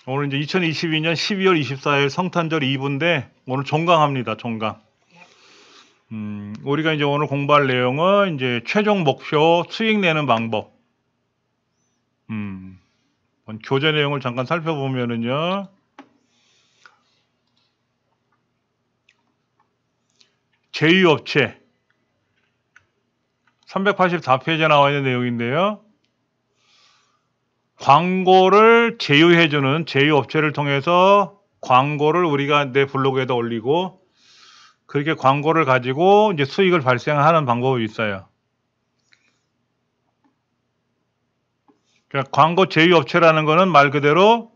오늘 이제 2022년 12월 24일 성탄절 2부인데 오늘 종강합니다. 종강. 우리가 이제 오늘 공부할 내용은 이제 최종 목표 수익 내는 방법. 교재 내용을 잠깐 살펴보면은요. 제휴업체 384페이지에 나와 있는 내용인데요. 광고를 제휴해주는 제휴업체를 통해서 광고를 우리가 내 블로그에다 올리고 그렇게 광고를 가지고 이제 수익을 발생하는 방법이 있어요. 그러니까 광고 제휴업체라는 거는 말 그대로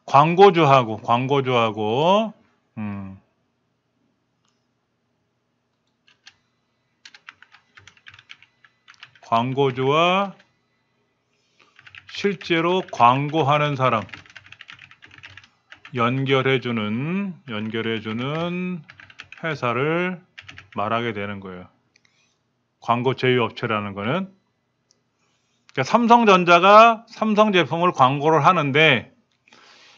광고주하고 광고주와 실제로 광고하는 사람 연결해주는 회사를 말하게 되는 거예요. 광고 제휴업체라는 거는. 그러니까 삼성전자가 삼성 제품을 광고를 하는데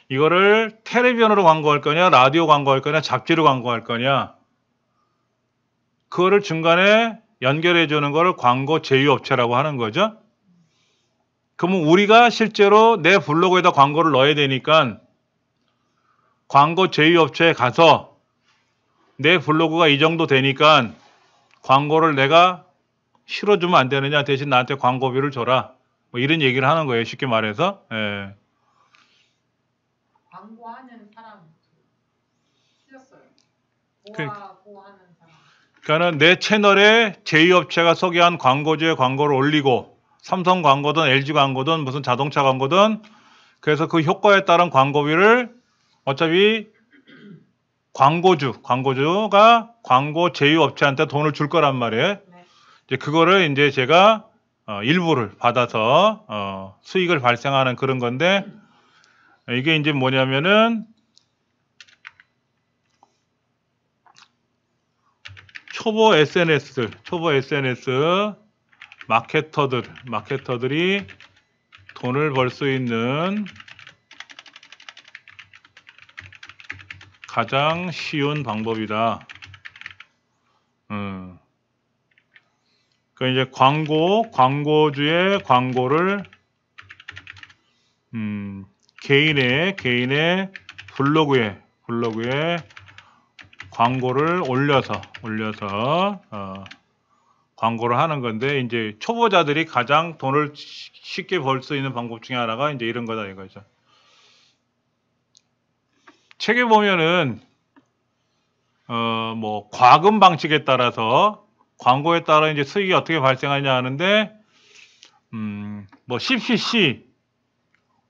이거를 텔레비전으로 광고할 거냐, 라디오 광고할 거냐, 잡지로 광고할 거냐, 그거를 중간에 연결해주는 거를 광고 제휴업체라고 하는 거죠. 그러면 우리가 실제로 내 블로그에다 광고를 넣어야 되니까 광고 제휴업체에 가서 내 블로그가 이 정도 되니까 광고를 내가 실어주면 안 되느냐, 대신 나한테 광고비를 줘라, 뭐 이런 얘기를 하는 거예요. 쉽게 말해서. 예. 광고하는 사람 틀렸어요. 하는 사람. 그러니까는 내 채널에 제휴업체가 소개한 광고주의 광고를 올리고 삼성 광고든 LG 광고든 무슨 자동차 광고든 그래서 그 효과에 따른 광고비를 어차피 광고주가 광고 제휴업체한테 돈을 줄 거란 말이에요. 네. 이제 그거를 이제 제가 일부를 받아서 수익을 발생하는 그런 건데 이게 이제 뭐냐면은 초보 SNS 마케터들이 돈을 벌 수 있는 가장 쉬운 방법이다. 그 이제 광고주의 광고를 개인의 블로그에 광고를 올려서 광고를 하는 건데 이제 초보자들이 가장 돈을 쉽게 벌 수 있는 방법 중에 하나가 이제 이런 거다 이거죠. 책에 보면은 뭐 과금 방식에 따라서 광고에 따라 이제 수익이 어떻게 발생하냐 하는데 뭐 CPC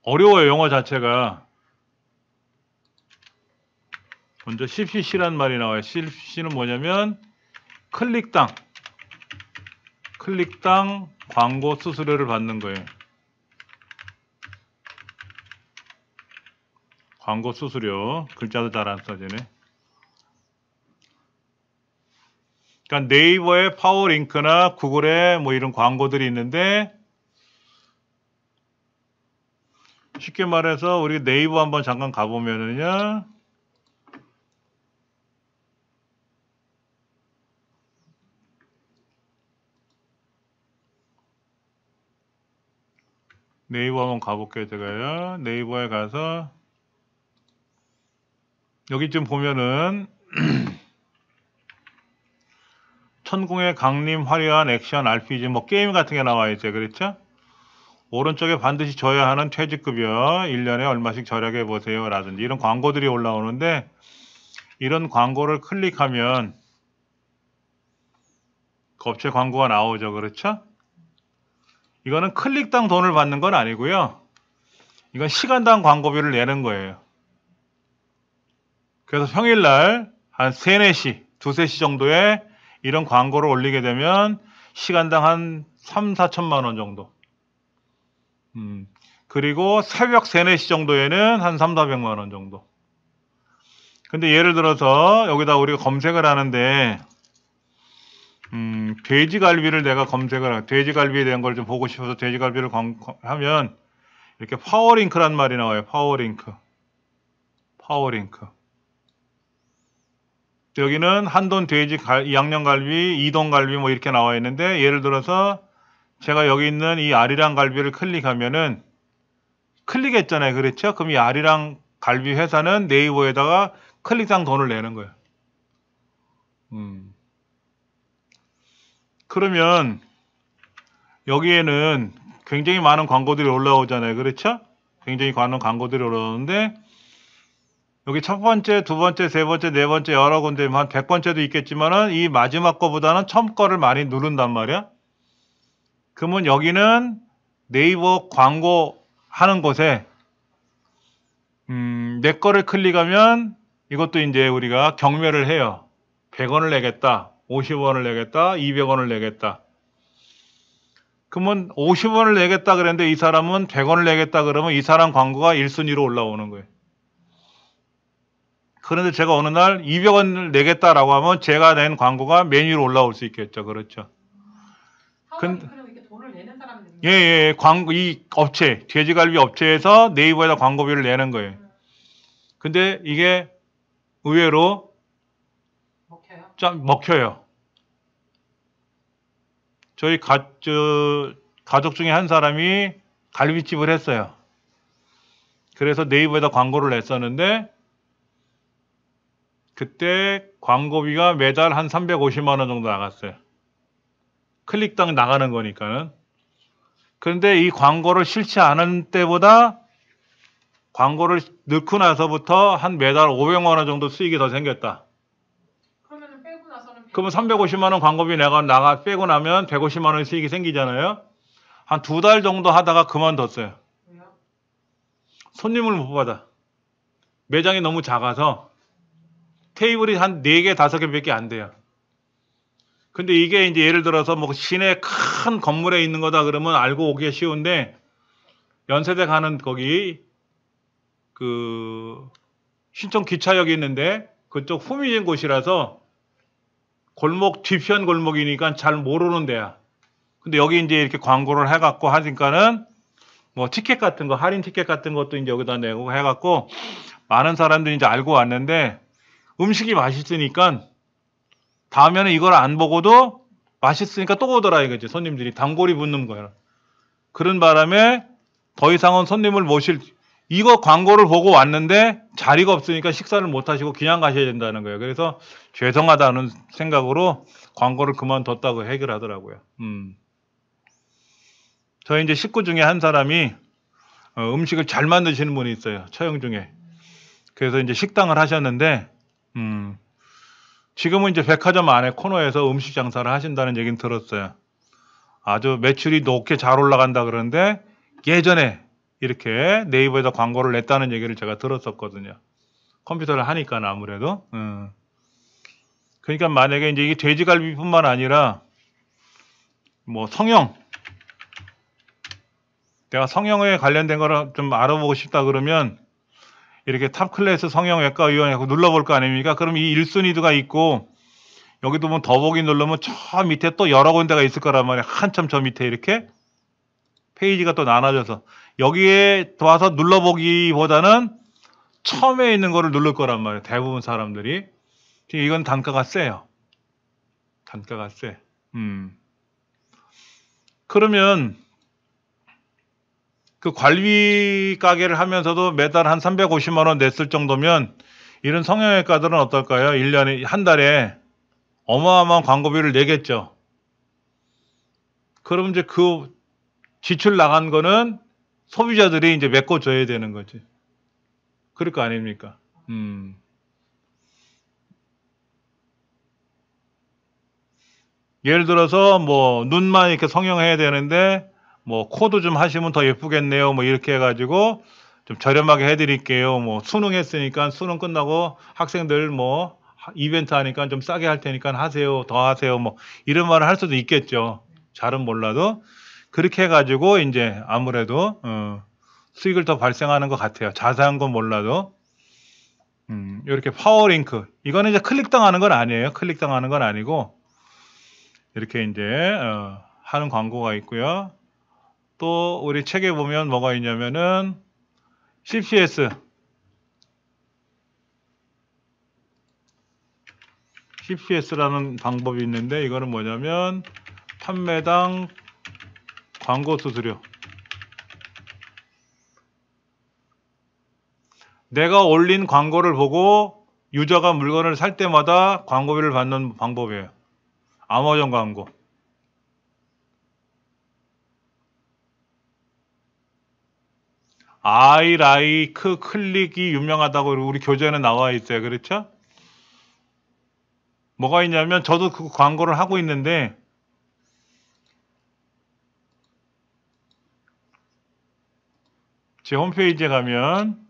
어려워요. 용어 자체가. 먼저 CPC란 말이 나와요. CPC는 뭐냐면 클릭당 광고 수수료를 받는 거예요. 광고 수수료. 글자도 잘 안 써지네. 그러니까 네이버에 파워링크나 구글에 뭐 이런 광고들이 있는데 쉽게 말해서 우리 네이버 한번 잠깐 가보면은요. 네이버 한번 가볼게요. 제가요. 네이버에 가서 여기 좀 보면은 천공의 강림 화려한 액션 RPG 뭐 게임 같은 게 나와 있어요. 그렇죠? 오른쪽에 반드시 줘야 하는 퇴직급여 1년에 얼마씩 절약해 보세요 라든지 이런 광고들이 올라오는데 이런 광고를 클릭하면 그 업체 광고가 나오죠. 그렇죠? 이거는 클릭당 돈을 받는 건 아니고요. 이건 시간당 광고비를 내는 거예요. 그래서 평일날 한 3, 4시, 2, 3시 정도에 이런 광고를 올리게 되면 시간당 한 3, 4천만 원 정도. 그리고 새벽 3, 4시 정도에는 한 3, 400만 원 정도. 근데 예를 들어서 여기다 우리가 검색을 하는데 돼지갈비를 내가 돼지갈비에 대한 걸 좀 보고 싶어서 돼지갈비를 하면 이렇게 파워링크란 말이 나와요. 파워링크. 파워링크. 여기는 한돈 돼지 양념갈비, 이동갈비 뭐 이렇게 나와 있는데, 예를 들어서 제가 여기 있는 이 아리랑 갈비를 클릭하면은 클릭했잖아요. 그렇죠? 그럼 이 아리랑 갈비 회사는 네이버에다가 클릭당 돈을 내는 거예요. 그러면 여기에는 굉장히 많은 광고들이 올라오잖아요. 그렇죠? 굉장히 많은 광고들이 올라오는데, 여기 첫 번째, 두 번째, 세 번째, 네 번째 여러 군데 한 100번째도 있겠지만은 이 마지막 거보다는 처음 거를 많이 누른단 말이야. 그러면 여기는 네이버 광고 하는 곳에 내 거를 클릭하면 이것도 이제 우리가 경매를 해요. 100원을 내겠다, 50원을 내겠다, 200원을 내겠다. 그러면 50원을 내겠다 그랬는데 이 사람은 100원을 내겠다 그러면 이 사람 광고가 1순위로 올라오는 거예요. 그런데 제가 어느 날 200원을 내겠다라고 하면 제가 낸 광고가 맨 위로 올라올 수 있겠죠. 그렇죠. 그럼 이렇게 돈을 내는 사람이 예, 예, 이 업체, 돼지갈비 업체에서 네이버에다 광고비를 내는 거예요. 근데 이게 의외로 먹혀요. 저희 가족 중에 한 사람이 갈비집을 했어요. 그래서 네이버에다 광고를 냈었는데 그때 광고비가 매달 한 350만 원 정도 나갔어요. 클릭당 나가는 거니까는. 그런데 이 광고를 싫지 않은 때보다 광고를 넣고 나서부터 한 매달 500만 원 정도 수익이 더 생겼다. 그러면 빼고 나서는 그러면 350만 원 광고비 나가 빼고 나면 150만 원 수익이 생기잖아요. 한 2달 정도 하다가 그만뒀어요. 왜요? 손님을 못 받아. 매장이 너무 작아서 테이블이 한 4개, 5개밖에 안 돼요. 근데 이게 이제 예를 들어서 뭐 시내 큰 건물에 있는 거다 그러면 알고 오기가 쉬운데 연세대 가는 거기 그 신촌 기차역이 있는데 그쪽 후미진 곳이라서 골목 뒤편 골목이니까 잘 모르는 데야. 근데 여기 이제 이렇게 광고를 해갖고 하니까는 뭐 티켓 같은 거 할인 티켓 같은 것도 이제 여기다 내고 해갖고 많은 사람들이 이제 알고 왔는데 음식이 맛있으니까 다음에는 이걸 안 보고도 맛있으니까 또 오더라 이거지. 손님들이 단골이 붙는 거예요. 그런 바람에 더 이상은 손님을 모실 이거 광고를 보고 왔는데 자리가 없으니까 식사를 못 하시고 그냥 가셔야 된다는 거예요. 그래서 죄송하다는 생각으로 광고를 그만뒀다고 해결하더라고요. 저희 이제 식구 중에 한 사람이 음식을 잘 만드시는 분이 있어요. 처형 중에. 그래서 이제 식당을 하셨는데 지금은 이제 백화점 안에 코너에서 음식 장사를 하신다는 얘기는 들었어요. 아주 매출이 높게 잘 올라간다 그러는데 예전에 이렇게 네이버에다 광고를 냈다는 얘기를 제가 들었었거든요. 컴퓨터를 하니까 아무래도. 그러니까 만약에 이제 이게 돼지갈비뿐만 아니라 뭐 성형, 내가 성형에 관련된 거를 좀 알아보고 싶다 그러면 이렇게 탑클래스 성형외과 의원에 눌러볼 거 아닙니까? 그럼 이 1순위가 있고 여기도 보면 더보기 누르면 저 밑에 또 여러 군데가 있을 거란 말이에요. 한참 저 밑에 이렇게 페이지가 또 나눠져서 여기에 와서 눌러보기보다는 처음에 있는 거를 누를 거란 말이에요. 대부분 사람들이. 이건 단가가 세요. 단가가 세. 그러면 그 관리 가게를 하면서도 매달 한 350만 원 냈을 정도면 이런 성형외과들은 어떨까요? 1년에 한 달에 어마어마한 광고비를 내겠죠. 그럼 이제 그 지출 나간 거는 소비자들이 이제 메꿔줘야 되는 거지. 그럴 거 아닙니까? 예를 들어서 뭐 눈만 이렇게 성형해야 되는데 뭐 코도 좀 하시면 더 예쁘겠네요. 뭐 이렇게 해가지고 좀 저렴하게 해드릴게요. 뭐 수능 했으니까 수능 끝나고 학생들 뭐 이벤트 하니까 좀 싸게 할 테니까 하세요. 더 하세요. 뭐 이런 말을 할 수도 있겠죠. 잘은 몰라도 그렇게 해가지고 이제 아무래도 수익을 더 발생하는 것 같아요. 자세한 건 몰라도. 이렇게 파워링크 이거는 이제 클릭당하는 건 아니에요. 클릭당하는 건 아니고 이렇게 이제 하는 광고가 있고요. 또 우리 책에 보면 뭐가 있냐면은 CPS라는 방법이 있는데 이거는 뭐냐면 판매당 광고 수수료. 내가 올린 광고를 보고 유저가 물건을 살 때마다 광고비를 받는 방법이에요. 아마존 광고. I like 클릭이 유명하다고 우리 교재에는 나와 있어요. 그렇죠? 뭐가 있냐면 저도 그 광고를 하고 있는데 제 홈페이지에 가면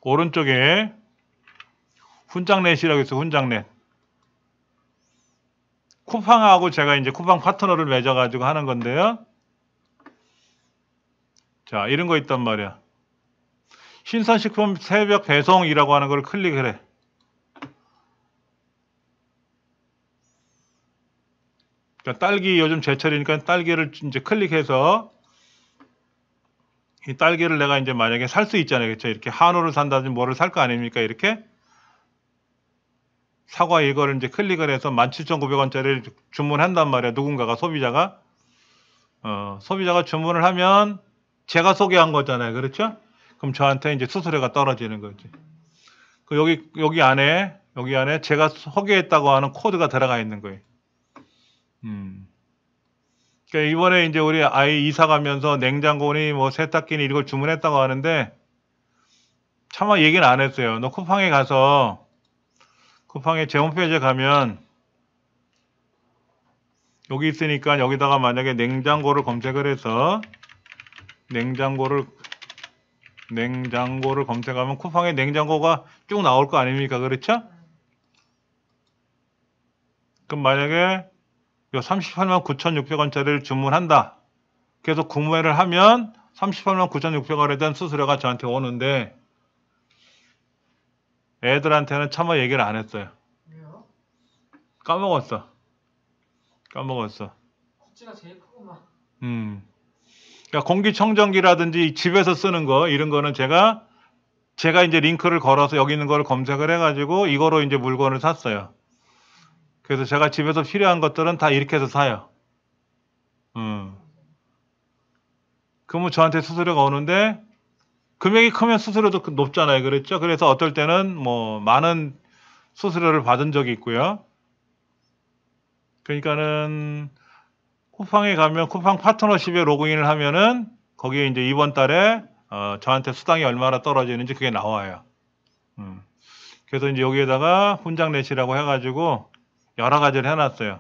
오른쪽에 훈장넷이라고 있어요. 훈장넷. 쿠팡하고 제가 이제 쿠팡 파트너를 맺어가지고 하는 건데요. 자, 이런 거 있단 말이야. 신선식품 새벽 배송이라고 하는 걸 클릭을 해. 그러니까 딸기 요즘 제철이니까 딸기를 이제 클릭해서 이 딸기를 내가 이제 만약에 살 수 있잖아요. 그렇죠? 이렇게 한우를 산다든지 뭐를 살 거 아닙니까? 이렇게 사과 이거를 이제 클릭을 해서 17,900원짜리를 주문한단 말이야. 누군가가 소비자가 주문을 하면 제가 소개한 거잖아요. 그렇죠? 그럼 저한테 이제 수수료가 떨어지는 거지. 그 여기 안에 제가 소개했다고 하는 코드가 들어가 있는 거예요. 그러니까 이번에 이제 우리 아이 이사 가면서 냉장고니 뭐 세탁기니 이걸 주문했다고 하는데 차마 얘기는 안 했어요. 너 쿠팡에 가서 쿠팡에 제 홈페이지에 가면 여기 있으니까 여기다가 만약에 냉장고를 검색을 해서 냉장고를 검색하면 쿠팡에 냉장고가 쭉 나올 거 아닙니까? 그렇죠? 그럼 만약에 요 38만 9,600원짜리를 주문한다. 그래서 구매를 하면 38만 9,600원에 대한 수수료가 저한테 오는데 애들한테는 차마 얘기를 안 했어요. 왜요? 까먹었어. 굿즈가 제일 크구만. 그러니까 공기청정기라든지 집에서 쓰는 거 이런 거는 제가 이제 링크를 걸어서 여기 있는 거를 검색을 해가지고 이거로 이제 물건을 샀어요. 그래서 제가 집에서 필요한 것들은 다 이렇게 해서 사요. 그러면 저한테 수수료가 오는데 금액이 크면 수수료도 높잖아요. 그랬죠? 그래서 어떨 때는 뭐 많은 수수료를 받은 적이 있고요. 그러니까는 쿠팡에 가면 쿠팡 파트너십에 로그인을 하면은 거기에 이제 이번 달에 저한테 수당이 얼마나 떨어지는지 그게 나와요. 그래서 이제 여기에다가 훈장넷이라고 해가지고 여러 가지를 해놨어요.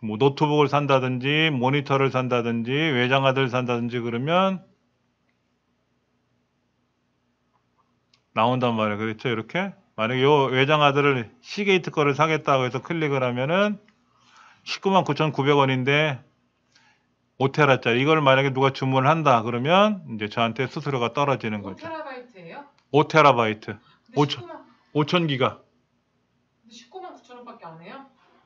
뭐 노트북을 산다든지 모니터를 산다든지 외장하드를 산다든지 그러면 나온단 말이에요. 그렇죠? 이렇게 만약에 요 외장하드를 시게이트 거를 사겠다고 해서 클릭을 하면은 19만 9,900원인데 5테라짜리 이걸 만약에 누가 주문을 한다 그러면 이제 저한테 수수료가 떨어지는 거죠. 5테라바이트예요? 5테라바이트. 근데 5,000기가. 19만 9천원밖에 안 해요?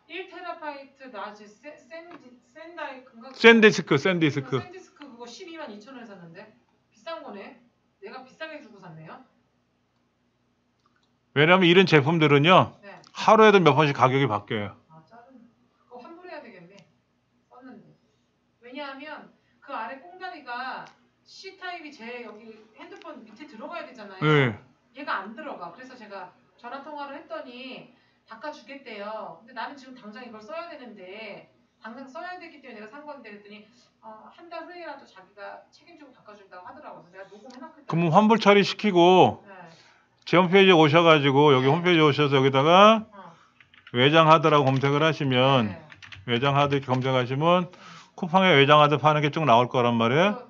1테라바이트 나지 샌다이크인가? 샌디스크. 샌디스크 그거 12만 2천원에 샀는데 비싼 거네. 내가 비싸게 주고 샀네요. 왜냐하면 이런 제품들은요 네. 하루에도 몇 번씩 가격이 바뀌어요. 아 짜증나. 그거 환불해야 되겠네. 썼는데. 왜냐하면 그 아래 꽁다리가 C타입이 제 여기 핸드폰 밑에 들어가야 되잖아요. 네. 얘가 안 들어가. 그래서 제가 전화 통화를 했더니 바꿔주겠대요. 근데 나는 지금 당장 이걸 써야 되는데 당장 써야 되기 때문에 내가 산 건데 그랬더니 한 달 후에라도 자기가 책임지고 바꿔준다고 하더라고요. 그래서 내가 녹음해놨거든요. 그러면 환불 처리시키고 네. 제 홈페이지에 오셔가지고 여기 홈페이지에 오셔서 여기다가 외장하드라고 검색을 하시면 네. 외장하드 이렇게 검색하시면 쿠팡에 외장하드 파는 게 쭉 나올 거란 말이에요.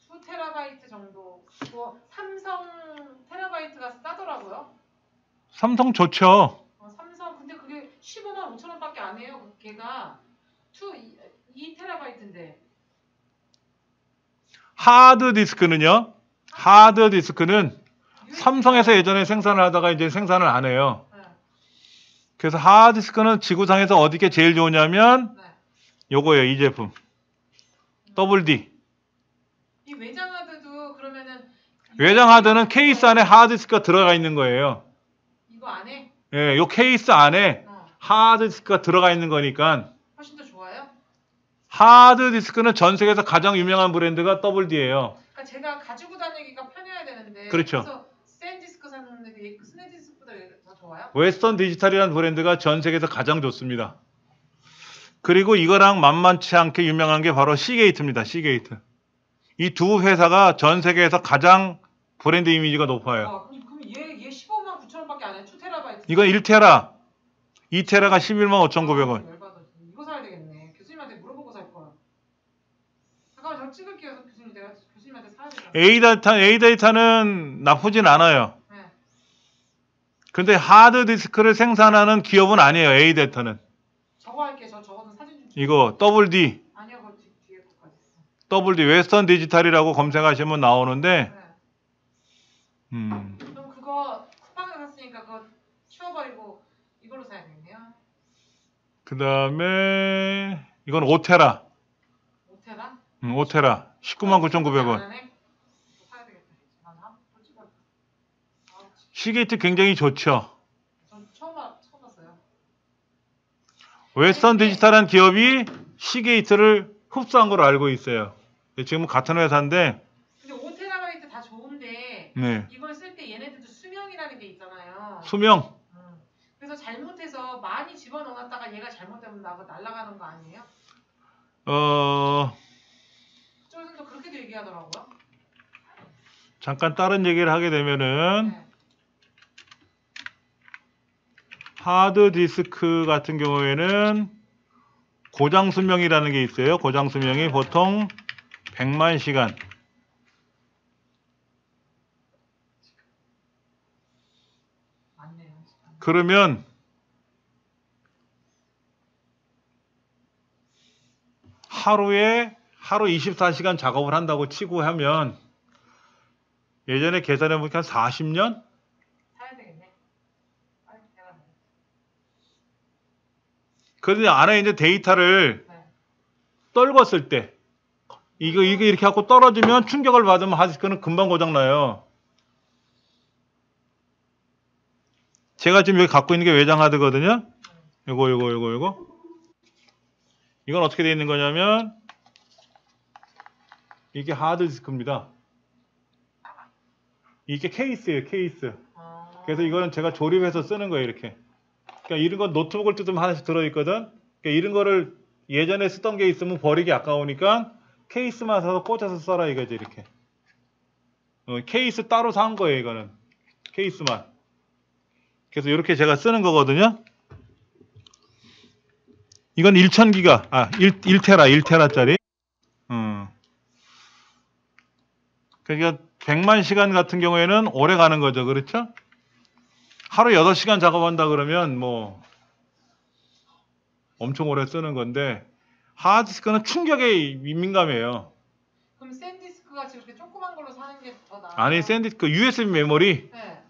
2테라바이트 정도. 뭐 삼성 테라바이트가 싸더라고요. 삼성 좋죠. 삼성 근데 그게 15만 5천 원밖에 안 해요. 걔가 2테라바이트인데. 하드디스크는 삼성에서 예전에 생산을 하다가 이제 생산을 안 해요. 네. 그래서 하드디스크는 지구상에서 어디게 제일 좋으냐면 네. 요거예요. 이 제품. WD. 이 외장 하드도 그러면은 외장 하드는 케이스 안에 하드디스크가 들어가 있는 거예요. 이거 안에 예, 요 케이스 안에 어, 하드디스크가 들어가 있는 거니까 훨씬 더 좋아요? 하드디스크는 전 세계에서 가장 유명한 브랜드가 WD예요. 그러니까 제가 가지고 다니기가 편해야 되는데 그렇죠. 그래서 SanDisk 샀는데 그 스네디스크보다 더 좋아요? 웨스턴 디지털이라는 브랜드가 전 세계에서 가장 좋습니다. 그리고 이거랑 만만치 않게 유명한 게 바로 시게이트입니다. 시게이트. 이 두 회사가 전 세계에서 가장 브랜드 이미지가 높아요. 와, 그럼 얘 15만 9천 원밖에 안 해. 2테라바이트. 이건 1테라, 2테라가 11만 5,900원. 열받아. 이거 사야 되겠네. 교수님한테 물어보고 살 거야. 잠깐만 저 찍을게요. 교수님 내가 교수님한테 사야 되잖아. A데이터는 나쁘진 않아요. 네. 근데 하드디스크를 생산하는 기업은 아니에요. A데이터는. 저거 할게. 저거는 사진 좀. 이거 WD, 아니요, 그 뒤에 것까지 있어. WD 웨스턴 디지털이라고 검색하시면 나오는데 네. 그럼 그거 쿠팡에서 샀으니까 그거 치워버리고 이걸로 사야 되겠네요. 그 다음에 이건 5테라. 5테라? 5테라 19만 9,900원. 사야 되겠다. 한번 찍어볼까? 시게이트 굉장히 좋죠. 전 처음 봤어요. 웨스턴 디지털한 기업이 시게이트를 흡수한 걸로 알고 있어요. 지금 같은 회사인데 근데 5테라바이트 다 좋은데 네. 이걸 쓸 때 얘네들도 수명이라는 게 있잖아요. 수명. 그래서 잘못해서 많이 집어넣었다가 얘가 잘못되면 날아가는 거 아니에요? 그쪽에서도 그렇게도 얘기하더라고요. 잠깐 다른 얘기를 하게 되면은 네. 하드디스크 같은 경우에는 고장 수명이라는 게 있어요. 고장 수명이 보통 100만 시간. 맞네요. 그러면 하루 24시간 작업을 한다고 치고 하면 예전에 계산해 보니까 한 40년? 사야 되겠네. 빨리 내가 그런데 안에 이제 데이터를 네. 떨궜을 때 이거 이렇게 하고 떨어지면 충격을 받으면 하드디스크는 금방 고장나요. 제가 지금 여기 갖고 있는 게 외장 하드거든요. 요거. 이건 어떻게 되어 있는 거냐면 이게 하드디스크입니다. 이게 케이스예요. 케이스. 그래서 이거는 제가 조립해서 쓰는 거예요. 이렇게. 그러니까 이런 건 노트북을 뜯으면 하나씩 들어있거든. 그러니까 이런 거를 예전에 쓰던 게 있으면 버리기 아까우니까 케이스만 사서 꽂아서 써라 이거지. 이렇게. 케이스 따로 산 거예요. 이거는. 케이스만. 그래서 이렇게 제가 쓰는 거거든요. 이건 1000기가, 1테라짜리. 그러니까 100만 시간 같은 경우에는 오래 가는 거죠. 그렇죠? 하루 8시간 작업한다 그러면 뭐 엄청 오래 쓰는 건데 하드디스크는 충격에 민감해요. 그럼 샌디스크 같이 이렇게 조그만 걸로 사는 게 더 나아요? 아니, 샌디스크 USB 메모리. 네.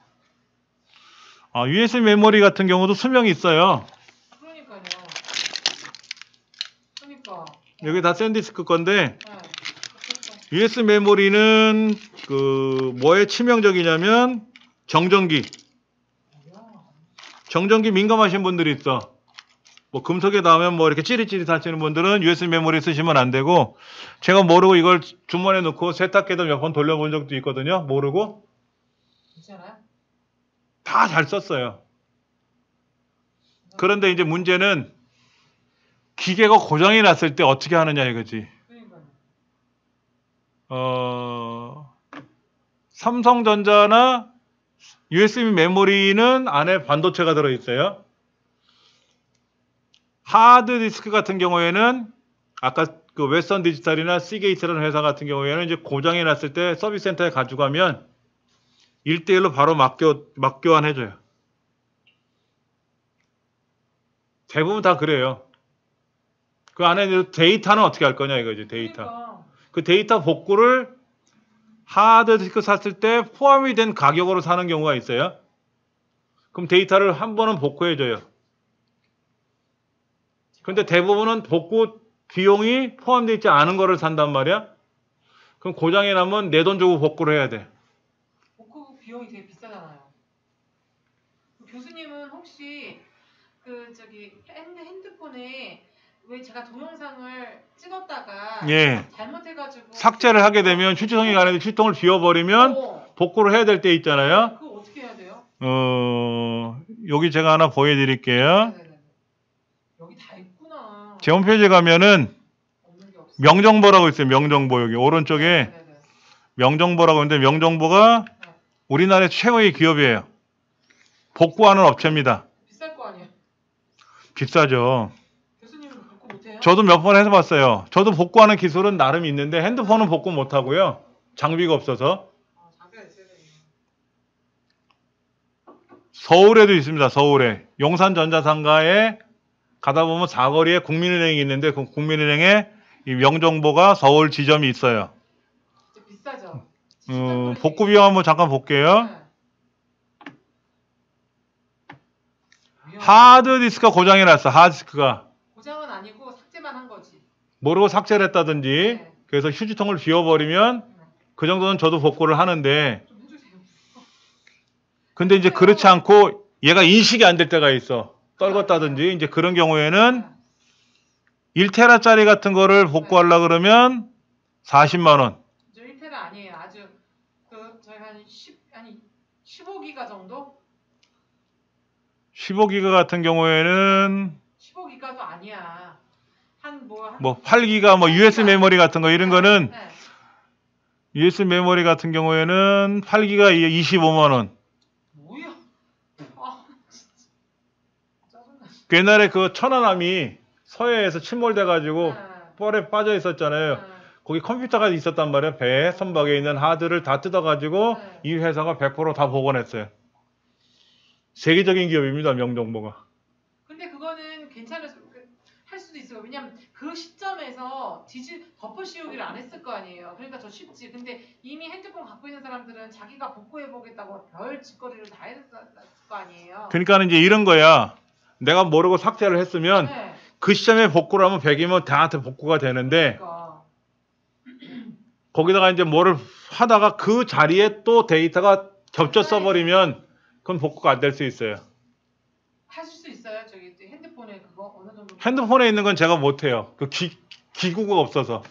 USB 메모리 같은 경우도 수명이 있어요. 그러니까요. 그러니까. 여기 다 샌디스크 건데 네. USB 메모리는 뭐에 치명적이냐면 정전기 민감하신 분들이 있어. 뭐 금속에 닿으면 뭐 이렇게 찌릿찌릿 하시는 분들은 USB 메모리 쓰시면 안 되고, 제가 모르고 이걸 주머니에 넣고 세탁기도 몇 번 돌려본 적도 있거든요. 모르고. 괜찮아요? 다 잘 썼어요. 그런데 이제 문제는 기계가 고장이 났을 때 어떻게 하느냐 이거지. 삼성전자나 USB 메모리는 안에 반도체가 들어있어요. 하드디스크 같은 경우에는 아까 그 웨스턴 디지털이나 시게이트라는 회사 같은 경우에는 이제 고장이 났을 때 서비스 센터에 가져가면 1대1로 바로 맞교환해줘요. 대부분 다 그래요. 그 안에 데이터는 어떻게 할 거냐 이거지. 데이터. 그러니까. 그 데이터 복구를 하드디스크 샀을 때 포함이 된 가격으로 사는 경우가 있어요. 그럼 데이터를 한 번은 복구해줘요. 근데 대부분은 복구 비용이 포함되어 있지 않은 거를 산단 말이야. 그럼 고장이 나면 내 돈 주고 복구를 해야 돼. 복구 비용이 되게 비싸잖아요. 교수님은 혹시 그 저기 핸드폰에 왜 제가 동영상을 찍었다가 예. 잘못해가지고 삭제를 하게 되면 휴지통이 가는데 휴지통을 비워버리면 복구를 해야 될 때 있잖아요. 그거 어떻게 해야 돼요? 여기 제가 하나 보여드릴게요. 네네네. 여기 다 있구나. 제 홈페이지에 가면은 없는 게 없어. 명정보라고 있어요. 명정보 여기 오른쪽에 네네네. 명정보라고 있는데 명정보가 네. 우리나라의 최고의 기업이에요. 복구하는 업체입니다. 비쌀 거 아니에요? 비싸죠. 교수님은 복구 못해요? 저도 몇 번 해서 봤어요. 저도 복구하는 기술은 나름 있는데 핸드폰은 복구 못하고요. 장비가 없어서. 장비가 있어야 되네. 서울에도 있습니다. 서울에. 용산전자상가에 가다 보면 사거리에 국민은행이 있는데 그 국민은행에 이 명정보가 서울 지점이 있어요. 진짜 비싸죠? 복구 비용 한번 잠깐 볼게요. 네. 하드디스크가 고장이 났어. 하드디스크가. 고장은 아니고 삭제만 한 거지. 모르고 삭제를 했다든지 네. 그래서 휴지통을 비워버리면 그 정도는 저도 복구를 하는데 좀 해주세요. 근데 이제 그렇지 않고 얘가 인식이 안 될 때가 있어. 떨궜다든지 이제 그런 경우에는 1테라짜리 같은 거를 복구하려고 그러면 40만 원. 저 1테라 아니에요. 아주 저희 한 15기가 정도? 15기가 같은 경우에는 15기가도 아니야. 뭐 8기가 뭐 USB 메모리 같은 거 이런 거는 네. USB 메모리 같은 경우에는 8기가 25만 원. 뭐야? 진짜 짜증나. 옛날에 그 천안함이 서해에서 침몰돼 가지고 네. 뻘에 빠져 있었잖아요. 네. 거기 컴퓨터가 있었단 말이에요. 배 선박에 있는 하드를 다 뜯어가지고 네. 이 회사가 100% 다 복원했어요. 세계적인 기업입니다. 명정보가. 근데 그거는 괜찮을 할 수도 있어요. 왜냐면 그 시점에서 덮어 씌우기를 안 했을 거 아니에요. 그러니까 더 쉽지. 근데 이미 핸드폰 갖고 있는 사람들은 자기가 복구해 보겠다고 별 짓거리를 다 했을 거 아니에요. 그러니까 이제 이런 거야. 내가 모르고 삭제를 했으면 네. 그 시점에 복구를 하면 100이면 다한테 복구가 되는데 그러니까. 거기다가 이제 뭐를 하다가 그 자리에 또 데이터가 겹쳐 써버리면 그건 복구가 안 될 수 있어요. 하실 수 있어요? 저기 핸드폰에 그거 어느 정도? 핸드폰에 있는 건 제가 못해요. 그 기구가 없어서.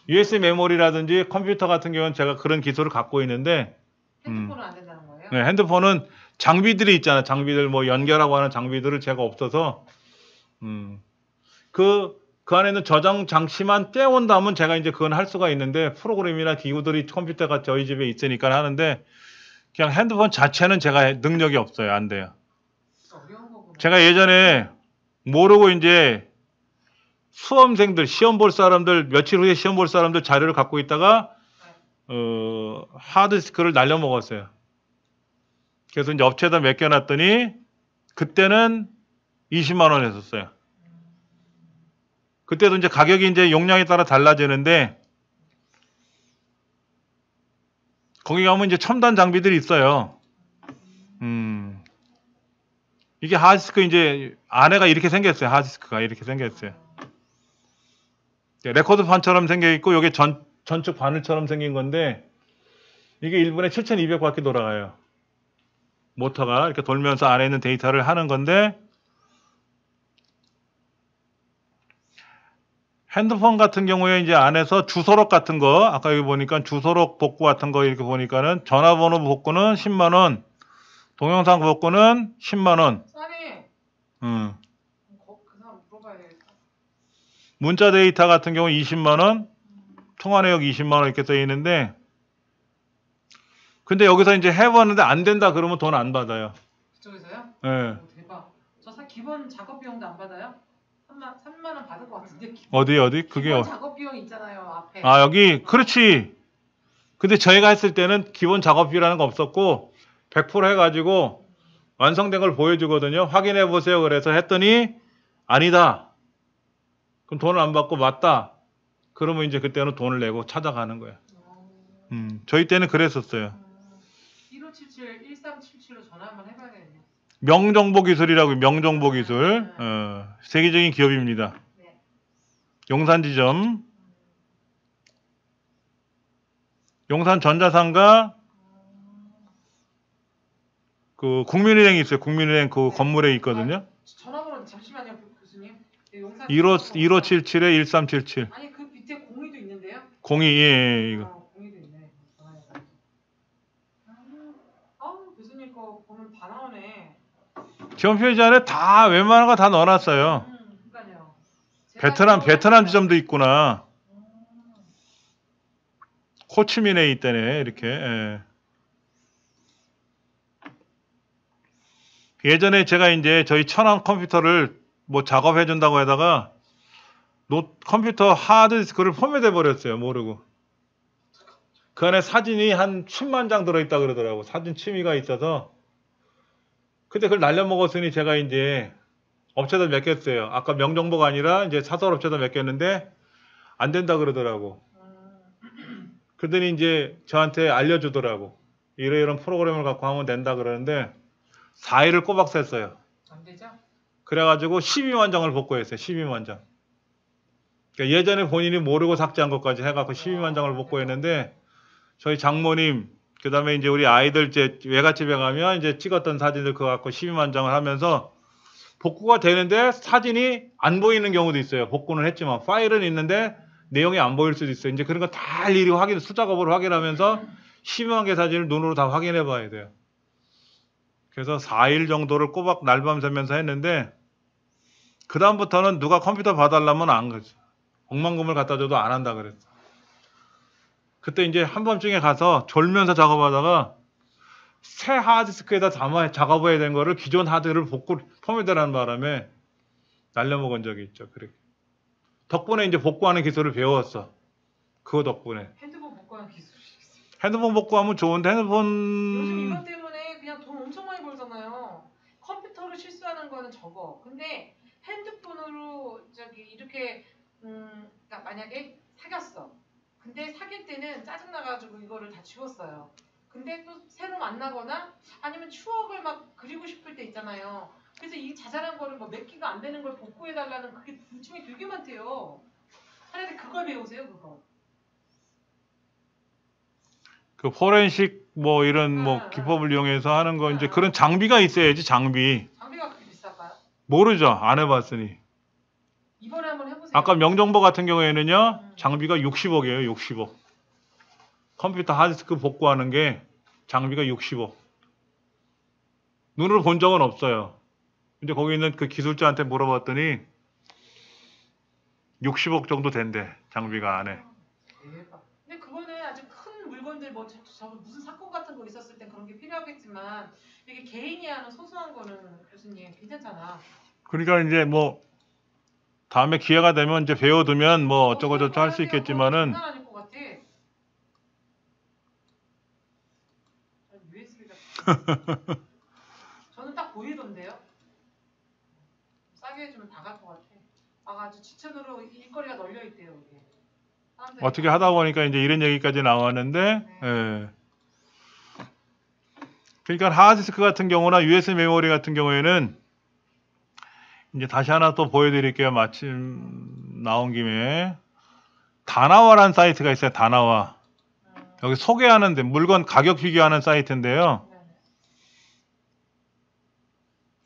USB 메모리라든지 컴퓨터 같은 경우는 제가 그런 기술을 갖고 있는데 핸드폰은 안 된다는 거예요? 네, 핸드폰은 장비들이 있잖아요. 장비들 뭐 연결하고 하는 장비들을 제가 없어서 그 안에는 저장 장치만 떼온다면 제가 이제 그건 할 수가 있는데 프로그램이나 기구들이 컴퓨터가 저희 집에 있으니까 하는데 그냥 핸드폰 자체는 제가 능력이 없어요. 안 돼요. 어려운 거구나. 제가 예전에 모르고 이제 수험생들 시험 볼 사람들 며칠 후에 시험 볼 사람들 자료를 갖고 있다가 하드디스크를 날려먹었어요. 그래서 이제 업체에다 맡겨놨더니 그때는 20만 원 했었어요. 그때도 이제 가격이 이제 용량에 따라 달라지는데 거기 가면 이제 첨단 장비들이 있어요. 이게 하드디스크 이제 안에가 이렇게 생겼어요. 하드디스크가 이렇게 생겼어요. 레코드판처럼 생겨 있고 이게 전축 바늘처럼 생긴 건데 이게 1분에 7,200바퀴 돌아가요. 모터가 이렇게 돌면서 안에 있는 데이터를 하는 건데 핸드폰 같은 경우에 이제 안에서 주소록 같은 거 아까 여기 보니까 주소록 복구 같은 거 이렇게 보니까는 전화번호 복구는 10만 원, 동영상 복구는 10만 원. 싸네. 그 사람 물어봐야겠다. 문자 데이터 같은 경우 20만 원, 통화 내역 20만 원 이렇게 써 있는데 근데 여기서 이제 해봤는데 안 된다 그러면 돈 안 받아요. 그쪽에서요? 네. 대박. 기본 작업 비용도 안 받아요? 3만 원 받을 것 같은데. 어디 그게 기본 작업 비용 있잖아요 앞에. 아 여기 그렇지. 근데 저희가 했을 때는 기본 작업비라는 거 없었고 100% 해가지고 완성된 걸 보여주거든요. 확인해 보세요. 그래서 했더니 아니다. 그럼 돈을 안 받고 맞다. 그러면 이제 그때는 돈을 내고 찾아가는 거야. 저희 때는 그랬었어요. 1577 1377로 전화 한번 해봐야겠네요. 명정보 기술이라고 명정보 기술. 세계적인 기업입니다. 네. 용산지점. 용산전자상가 그 국민은행이 있어요. 국민은행 그 네. 건물에 있거든요. 전화번호 잠시만요, 교수님. 네, 용산 1577에 1377. 아니 그 밑에 공의도 있는데요. 02, 예, 이거. 공의도 있네. 전화해서. 교수님 거 보면 다 나오네. 지원 표지 안에 다 웬만한 거 다 넣어놨어요. 그러니까요. 베트남 지점도 있구나. 호치민에 있다네 이렇게. 예. 예전에 제가 이제 저희 천안 컴퓨터를 뭐 작업해 준다고 하다가 컴퓨터 하드디스크를 포맷해 버렸어요. 모르고. 그 안에 사진이 한 10만 장 들어있다 그러더라고. 사진 취미가 있어서. 근데 그걸 날려먹었으니 제가 이제 업체도 맡겼어요. 아까 명정보가 아니라 이제 사설업체도 맡겼는데 안 된다 그러더라고. 그러더니 이제 저한테 알려주더라고. 이런 프로그램을 갖고 하면 된다 그러는데 4일을 꼬박 샜어요. 안 되죠? 그래가지고 12만 장을 복구했어요. 12만 장. 그러니까 예전에 본인이 모르고 삭제한 것까지 해갖고 12만 장을 복구했는데 저희 장모님 그 다음에 이제 우리 아이들 이제 외갓집에 가면 이제 찍었던 사진들 그거 갖고 12만 장을 하면서 복구가 되는데 사진이 안 보이는 경우도 있어요. 복구는 했지만 파일은 있는데 내용이 안 보일 수도 있어요. 이제 그런 거 다 일일이 수작업으로 확인하면서 12만 개 사진을 눈으로 다 확인해 봐야 돼요. 그래서 4일 정도를 꼬박 날밤 새면서 했는데 그 다음부터는 누가 컴퓨터 봐달라면 안 그러지. 억만금을 갖다 줘도 안 한다 그랬어. 그때 이제 한밤중에 가서 졸면서 작업하다가 새 하드디스크에다 담아 작업해야 된 거를 기존 하드를 포맷하라는 바람에 날려먹은 적이 있죠. 그렇게. 덕분에 이제 복구하는 기술을 배웠어. 그거 덕분에. 핸드폰 복구하는 기술이 있어요. 핸드폰 복구하면 좋은데 요즘 핸드폰 이것 때문에 그냥 돈 엄청 많이 벌잖아요. 컴퓨터로 실수하는 거는 적어. 근데 핸드폰으로 이렇게 그러니까 만약에 사귀었어. 근데 사귈 때는 짜증나가지고 이거를 다 지웠어요. 근데 또 새로 만나거나 아니면 추억을 막 그리고 싶을 때 있잖아요. 그래서 이 자잘한 거를 뭐 몇 기가 안 되는 걸 복구해달라는 그게 요즘에 되게 많대요. 차라리 그걸 배우세요, 그거. 그 포렌식 뭐 이런 뭐 기법을 이용해서 하는 거 이제 그런 장비가 있어야지 장비. 장비가 그렇게 비쌀까요? 모르죠. 안 해봤으니. 이번에 한번 해보세요. 아까 명정보 같은 경우에는요. 장비가 60억이에요. 60억. 컴퓨터 하드디스크 복구하는 게 장비가 60억. 눈으로 본 적은 없어요. 근데 거기 있는 그 기술자한테 물어봤더니 60억 정도 된대. 장비가 안에. 대박. 근데 그거는 아주 큰 물건들 뭐 무슨 사건 같은 거 있었을 땐 그런 게 필요하겠지만 이게 개인이 하는 소소한 거는 교수님 괜찮잖아. 그러니까 이제 뭐 다음에 기회가 되면 이제 배워두면 뭐 어쩌고 저쩌고 할 수 있겠지만은 장난 아닐 것 같아. USB가 저는 딱 보이던데요. 싸게 해주면 다 갈 것 같아. 아주 지천으로 일거리가 널려 있대요 이게. 어떻게 하다 보니까 이제 이런 얘기까지 나왔는데, 네. 예. 그러니까 하드디스크 같은 경우나 USB 메모리 같은 경우에는 이제 다시 하나 또 보여드릴게요. 마침 나온 김에 다나와라는 사이트가 있어요. 다나와. 여기 소개하는데 물건 가격 비교하는 사이트인데요.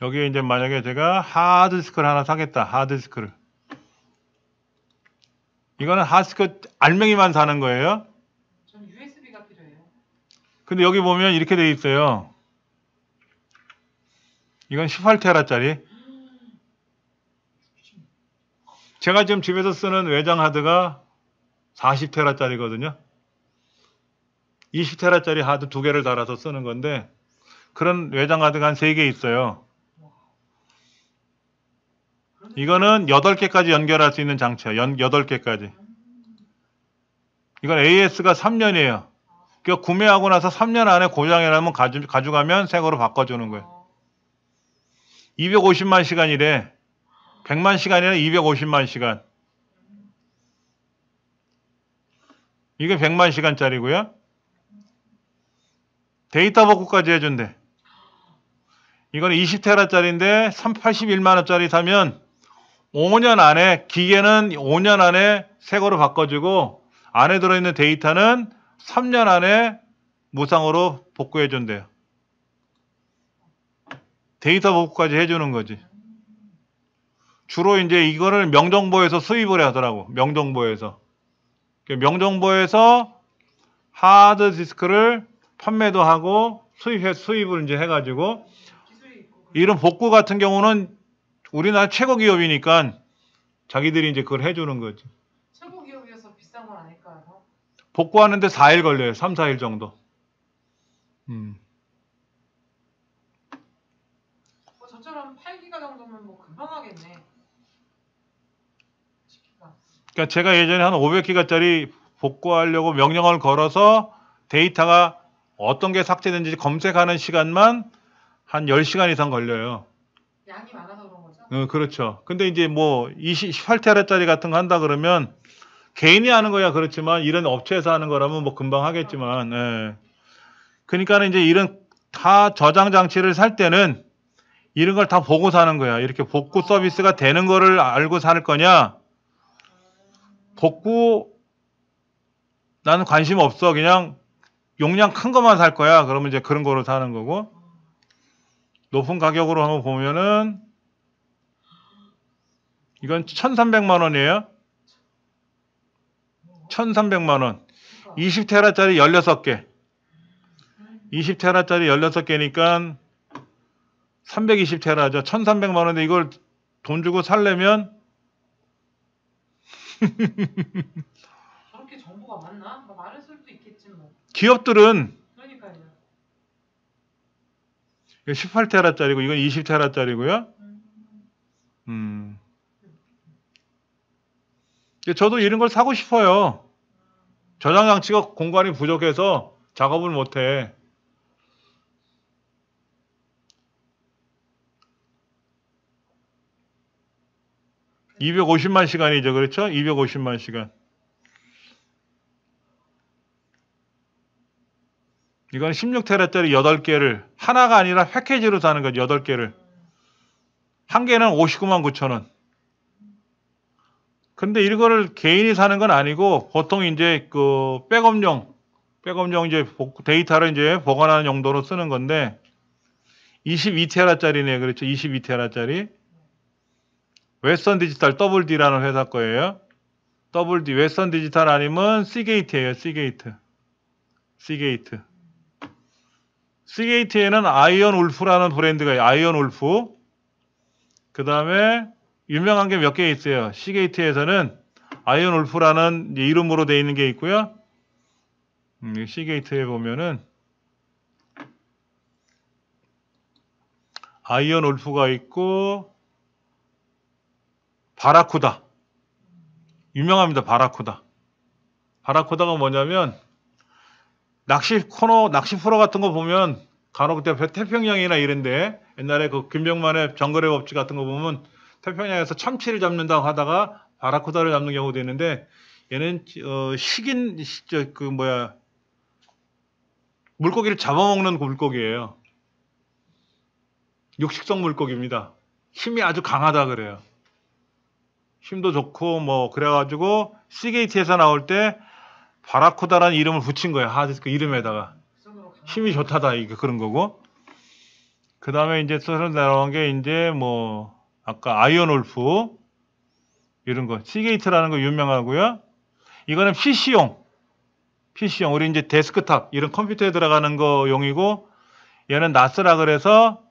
여기에 이제 만약에 제가 하드디스크를 하나 사겠다. 하드디스크를. 이거는 하드디스크 알맹이만 사는 거예요. 저는 USB가 필요해요. 근데 여기 보면 이렇게 돼 있어요. 이건 18테라짜리. 제가 지금 집에서 쓰는 외장 하드가 40테라짜리거든요. 20테라짜리 하드 2개를 달아서 쓰는 건데 그런 외장 하드가 한 3개 있어요. 이거는 8개까지 연결할 수 있는 장치야. 8개까지. 이건 AS가 3년이에요. 그러니까 구매하고 나서 3년 안에 고장이 나면 가져가면 새 거로 바꿔주는 거예요. 250만 시간이래. 100만 시간이라 250만 시간. 이게 100만 시간짜리고요. 데이터 복구까지 해준대. 이거는 20테라짜리인데 81만 원짜리 사면 5년 안에, 기계는 5년 안에 새 거로 바꿔주고 안에 들어있는 데이터는 3년 안에 무상으로 복구해 준대요. 데이터 복구까지 해주는 거지. 주로 이제 이거를 명정보에서 수입을 하더라고. 명정보에서. 명정보에서 하드 디스크를 판매도 하고 수입을 이제 해가지고, 기술이 있고 이런 복구 같은 경우는 우리나라 최고 기업이니까 자기들이 이제 그걸 해주는 거지. 최고 기업이어서 비싼 건 아닐까요? 복구하는데 4일 걸려요. 3, 4일 정도. 저처럼 8기가 정도면 뭐 금방 하겠네. 10기가. 그러니까 제가 예전에 한 500기가짜리 복구하려고 명령을 걸어서 데이터가 어떤 게 삭제된지 검색하는 시간만 한 10시간 이상 걸려요. 양이 많아서 그런 거죠? 그렇죠. 근데 이제 뭐 18테라짜리 같은 거 한다 그러면 개인이 하는 거야 그렇지만 이런 업체에서 하는 거라면 뭐 금방 하겠지만, 예. 그러니까는 이제 이런 다 저장 장치를 살 때는 이런 걸 다 보고 사는 거야. 이렇게 복구 서비스가 되는 거를 알고 살 거냐? 복구 나는 관심 없어. 그냥 용량 큰 것만 살 거야. 그러면 이제 그런 거로 사는 거고. 높은 가격으로 한번 보면은 이건 1,300만 원이에요. 1,300만 원. 20테라짜리 16개. 20테라짜리 16개니까 320테라죠. 1,300만 원인데 이걸 돈 주고 살려면 저렇게 정보가 많나? 뭐 많을 수도 있겠지 뭐. 기업들은 그러니까요. 18테라짜리고 이건 20테라짜리고요. 저도 이런 걸 사고 싶어요. 저장 장치가 공간이 부족해서 작업을 못 해. (250만) 시간이죠. 그렇죠? 250만 시간. 이건 16테라짜리 8개를 하나가 아니라 패키지로 사는 거죠. 8개를. 한 개는 59만 9천 원. 근데 이거를 개인이 사는 건 아니고 보통 이제 그 백업용 이제 데이터를 이제 보관하는 용도로 쓰는 건데 22테라짜리네. 그렇죠. 22테라짜리. 웨스턴 디지털 WD라는 회사 거예요. WD 웨스턴 디지털 아니면 시게이트예요. 시게이트. 시게이트에는 아이언 울프라는 브랜드가 있어요. 아이언 울프. 그 다음에 유명한 게 몇 개 있어요. 시게이트에서는 아이언 울프라는 이름으로 되어 있는 게 있고요. 시게이트에 보면은 아이언 울프가 있고 바라쿠다. 유명합니다. 바라쿠다가 뭐냐면 낚시 프로 같은 거 보면 간혹 태평양이나 이런데 옛날에 그 김병만의 정글의 법칙 같은 거 보면 태평양에서 참치를 잡는다고 하다가 바라쿠다를 잡는 경우도 있는데 얘는 물고기를 잡아먹는 물고기예요. 육식성 물고기입니다. 힘이 아주 강하다 그래요. 힘도 좋고 뭐 그래가지고 시게이트에서 나올 때 바라쿠다라는 이름을 붙인 거예요. 하드디스크 이름에다가. 힘이 좋다다 이게 그런 거고. 그 다음에 이제 새로 나온 게 이제 뭐 아까 아이언 울프 이런 거 시게이트라는 거 유명하고요. 이거는 PC용 우리 이제 데스크탑 이런 컴퓨터에 들어가는 거 용이고 얘는 나스라 그래서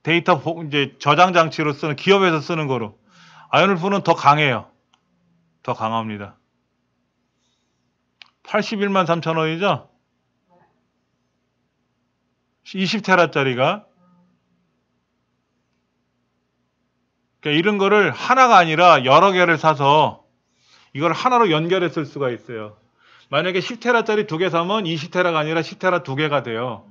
데이터 이제 저장 장치로 쓰는 기업에서 쓰는 거로. 아이언 울프는 더 강해요. 더 강합니다. 81만 3천 원이죠? 20테라짜리가. 그러니까 이런 거를 하나가 아니라 여러 개를 사서 이걸 하나로 연결해 쓸 수가 있어요. 만약에 10테라짜리 2개 사면 20테라가 아니라 10테라 2개가 돼요.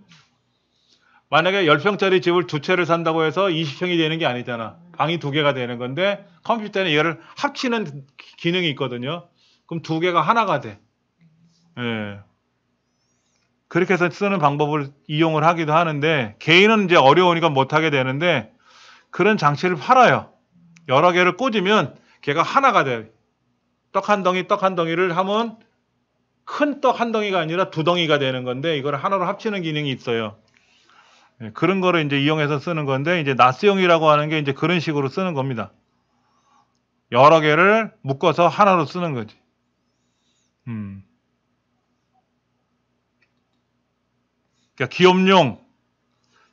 만약에 10평짜리 집을 2채를 산다고 해서 20평이 되는 게 아니잖아. 방이 2개가 되는 건데 컴퓨터는 얘를 합치는 기능이 있거든요. 그럼 2개가 하나가 돼. 예. 그렇게 해서 쓰는 방법을 이용을 하기도 하는데 개인은 이제 어려우니까 못하게 되는데 그런 장치를 팔아요. 여러 개를 꽂으면 걔가 하나가 돼요. 떡 한 덩이를 하면 큰 떡 한 덩이가 아니라 두 덩이가 되는 건데 이걸 하나로 합치는 기능이 있어요. 예, 그런 거를 이제 이용해서 쓰는 건데 이제 나스용이라고 하는 게 이제 그런 식으로 쓰는 겁니다. 여러 개를 묶어서 하나로 쓰는 거지. 그러니까 기업용,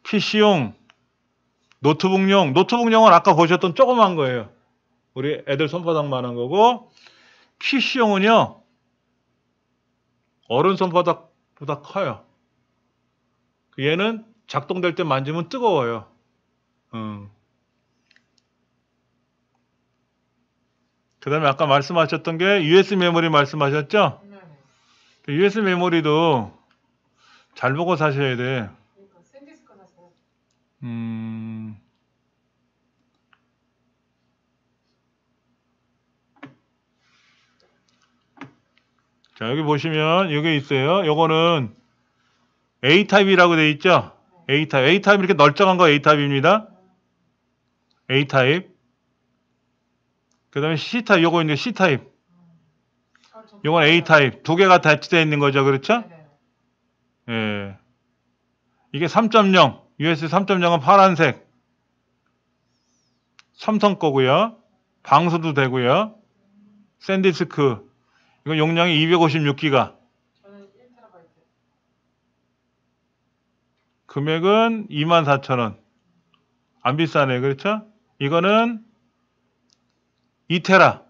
PC용, 노트북용은 아까 보셨던 조그만 거예요. 우리 애들 손바닥만한 거고 PC용은요 어른 손바닥보다 커요. 얘는 작동될 때 만지면 뜨거워요. 그 다음에 아까 말씀하셨던 게 USB 메모리 말씀하셨죠? USB 메모리도 잘 보고 사셔야 돼. 그러니까 샌디스크 사세요. 자, 여기 보시면 여기 있어요. 요거는 A타입이라고 돼 있죠? A타입. A타입 이렇게 널쩍한 거 A타입입니다. A타입. 그 다음에 C타입. 요거 이제 C타입. 요건 A타입. 두 개가 대치되어 있는 거죠. 그렇죠? 예. 이게 3.0. USB 3.0은 파란색. 삼성 거고요. 방수도 되고요. 샌디스크. 이거 용량이 256기가. 저는 1TB. 금액은 24,000원. 안 비싸네. 그렇죠? 이거는 2테라.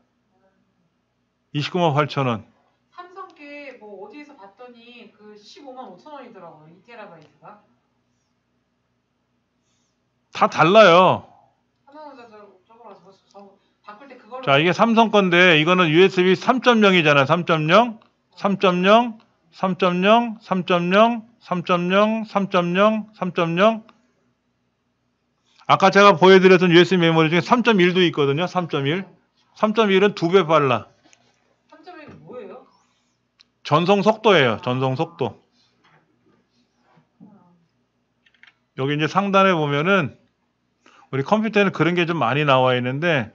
298,000원. 삼성께 뭐 어디에서 봤더니 그 155,500원이더라고요. 2TB가. 다 달라요. 하나는 저거라서 바꿀 때 그걸로. 자, 이게 삼성 건데 이거는 USB 3.0이잖아요. 3.0, 3.0, 3.0, 3.0, 3.0, 3.0, 3.0. 아까 제가 보여드렸던 USB 메모리 중에 3.1도 있거든요. 3.1. 3.1은 2배 빨라. 3.1이 뭐예요? 전송 속도예요. 전송 속도. 여기 이제 상단에 보면은 우리 컴퓨터에는 그런 게 좀 많이 나와 있는데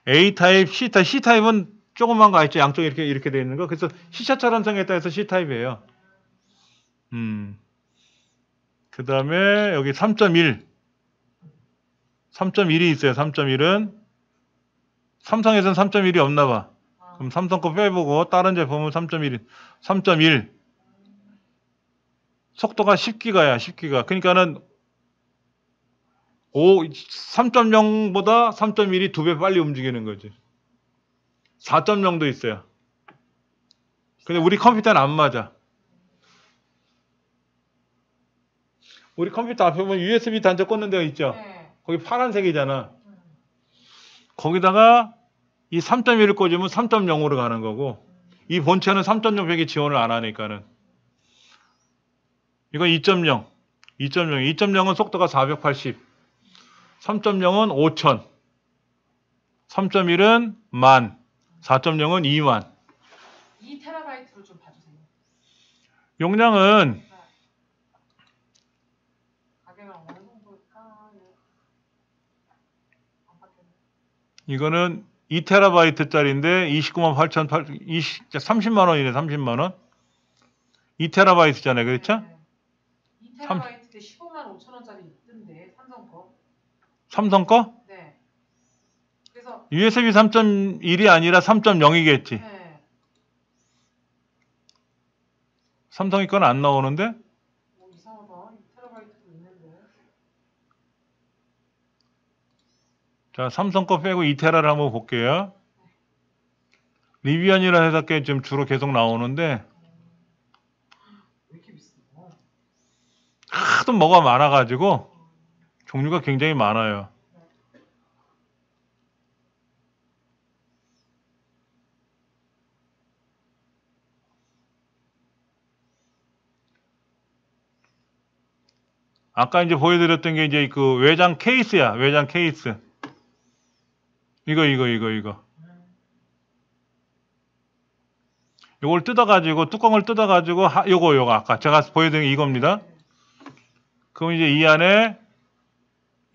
A타입, C타입, C타입은 조그만 거 있죠. 양쪽에 이렇게 돼 있는 거. 그래서 C샷처럼 생겼다 해서 C타입이에요. 그 다음에 여기 3.1. 3.1이 있어요. 3.1은 삼성에서는 3.1이 없나 봐. 그럼 삼성 거 빼보고 다른 제품은 3.1. 3.1. 속도가 10기가야. 10기가. 그러니까는 3.0보다 3.1이 2배 빨리 움직이는 거지. 4.0도 있어요. 근데 우리 컴퓨터는 안 맞아. 우리 컴퓨터 앞에 보면 USB 단자 꽂는 데가 있죠? 네. 거기 파란색이잖아. 거기다가 이 3.1을 꽂으면 3.0으로 가는 거고 이 본체는 3.0밖에 지원을 안 하니까는 이건 2.0. 2.0은 속도가 480. 3.0은 5000. 3.1은 10,000. 4.0은 20,000. 2TB로 좀 봐주세요. 용량은 가격은 어느 정도일까? 안 바뀌었네. 이거는 2TB짜리인데 298,800 30만 원이네. 30만 원. 2TB잖아요. 그렇죠? 네. 2TB인데 155,500원짜리 있던데 삼성 거. 삼성 거? 네. 그래서 USB 3.1이 아니라 3.0이겠지. 네. 삼성이 건 안 나오는데? 뭐 이상하다. 2TB도 있는데. 자, 삼성 거 빼고 2테라를 한번 볼게요. 리비안이라는 회사 게 지금 주로 계속 나오는데 왜 이렇게 비싸? 하도 뭐가 많아가지고 종류가 굉장히 많아요. 아까 이제 보여드렸던 게 이제 그 외장 케이스야. 외장 케이스. 이거. 요걸 뜯어가지고 뚜껑을 뜯어가지고 요거 아까 제가 보여드린 이겁니다. 그럼 이제 이 안에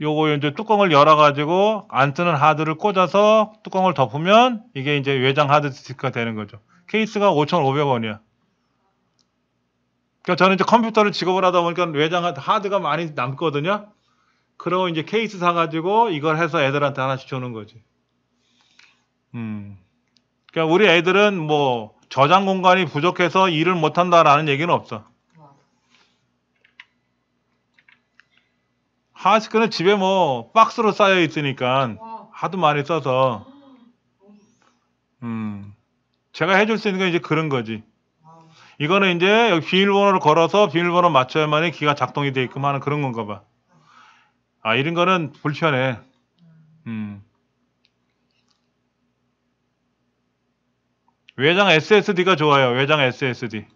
요거 이제 뚜껑을 열어가지고 안 쓰는 하드를 꽂아서 뚜껑을 덮으면 이게 이제 외장 하드디스크가 되는 거죠. 케이스가 5,500원이야. 그러니까 저는 이제 컴퓨터를 직업을 하다 보니까 외장 하드가 많이 남거든요. 그러면 이제 케이스 사가지고 이걸 해서 애들한테 하나씩 주는 거지. 그러니까 우리 애들은 뭐 저장 공간이 부족해서 일을 못한다라는 얘기는 없어. 하드디스크는 집에 뭐 박스로 쌓여 있으니까 하도 많이 써서 제가 해줄 수 있는 건 이제 그런 거지. 이거는 이제 여기 비밀번호를 걸어서 비밀번호 맞춰야만이 기가 작동이 되게끔 하는 그런 건가 봐. 아, 이런 거는 불편해. 외장 SSD가 좋아요. 외장 SSD.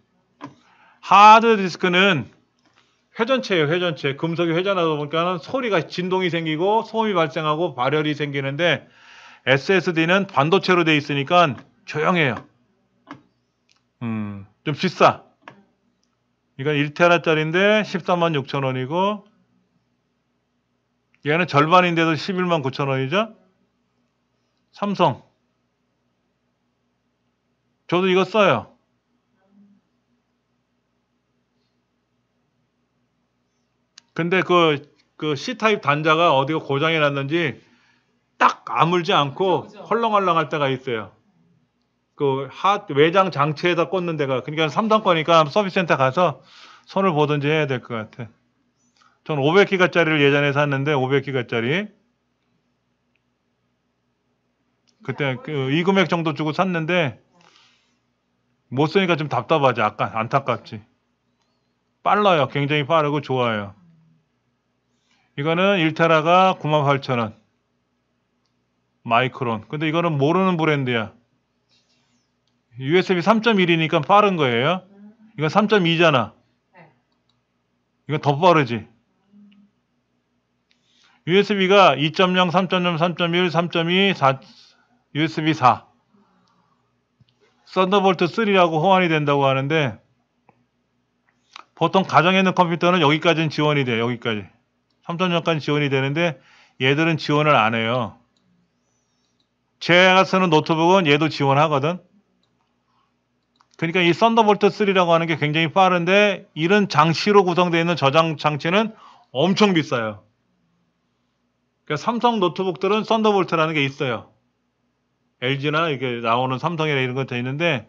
하드디스크는 회전체예요. 회전체. 금속이 회전하다 보니까 소리가 진동이 생기고 소음이 발생하고 발열이 생기는데 SSD는 반도체로 돼 있으니까 조용해요. 좀 비싸. 이건 1테라짜리인데 13만 6천 원이고 얘는 절반인데도 11만 9천 원이죠. 삼성. 저도 이거 써요. 근데 그 C타입 단자가 어디가 고장이 났는지 딱 아물지 않고 그죠. 헐렁헐렁할 때가 있어요. 그 외장 장치에다 꽂는 데가. 그러니까 삼성 거니까 서비스센터 가서 손을 보든지 해야 될 것 같아. 전 500기가짜리를 예전에 샀는데 500기가짜리 그때 이 금액 정도 주고 샀는데 못 쓰니까 좀 답답하지. 약간 안타깝지. 빨라요. 굉장히 빠르고 좋아요. 이거는 1테라가 98,000원. 마이크론. 근데 이거는 모르는 브랜드야. USB 3.1이니까 빠른 거예요. 이건 3.2잖아. 이건 더 빠르지. USB가 2.0, 3.0, 3.1, 3.2, 4, USB 4. 썬더볼트 3라고 호환이 된다고 하는데 보통 가정에 있는 컴퓨터는 여기까지는 지원이 돼. 여기까지. 3.0까지 지원이 되는데 얘들은 지원을 안 해요. 제가 쓰는 노트북은 얘도 지원하거든. 그러니까 이 썬더볼트 3라고 하는 게 굉장히 빠른데 이런 장치로 구성되어 있는 저장 장치는 엄청 비싸요. 그러니까 삼성 노트북들은 썬더볼트라는 게 있어요. LG나 이게 나오는 삼성이나 이런 거 돼 있는데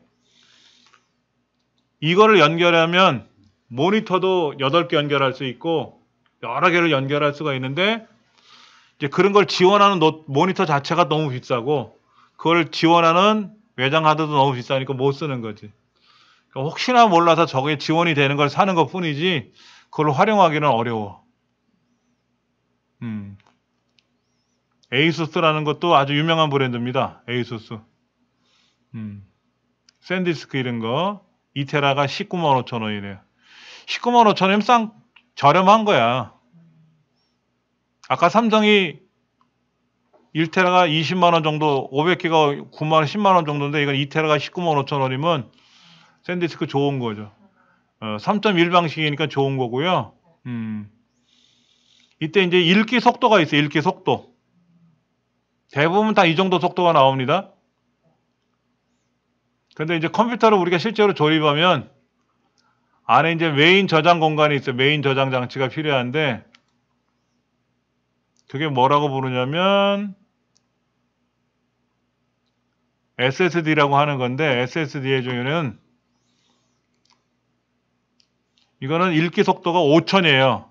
이거를 연결하면 모니터도 8개 연결할 수 있고 여러 개를 연결할 수가 있는데 이제 그런 걸 지원하는 모니터 자체가 너무 비싸고 그걸 지원하는 외장 하드도 너무 비싸니까 못 쓰는 거지. 그러니까 혹시나 몰라서 저게 지원이 되는 걸 사는 것 뿐이지 그걸 활용하기는 어려워. 에이수스라는 것도 아주 유명한 브랜드입니다. 에이수스. 샌디스크 이런 거 2테라가 19만 5천 원이네요. 19만 5천 원이면 저렴한 거야. 아까 삼성이 1테라가 20만 원 정도, 500기가 9만 원, 10만 원 정도인데 이건 2테라가 19만 5천 원이면 샌디스크 좋은 거죠. 3.1 방식이니까 좋은 거고요. 이때 이제 읽기 속도가 있어요. 읽기 속도. 대부분 다 이 정도 속도가 나옵니다. 근데 이제 컴퓨터를 우리가 실제로 조립하면 안에 이제 메인 저장 공간이 있어요. 메인 저장 장치가 필요한데 그게 뭐라고 부르냐면 SSD라고 하는 건데 SSD의 중에는 이거는 읽기 속도가 5000이에요.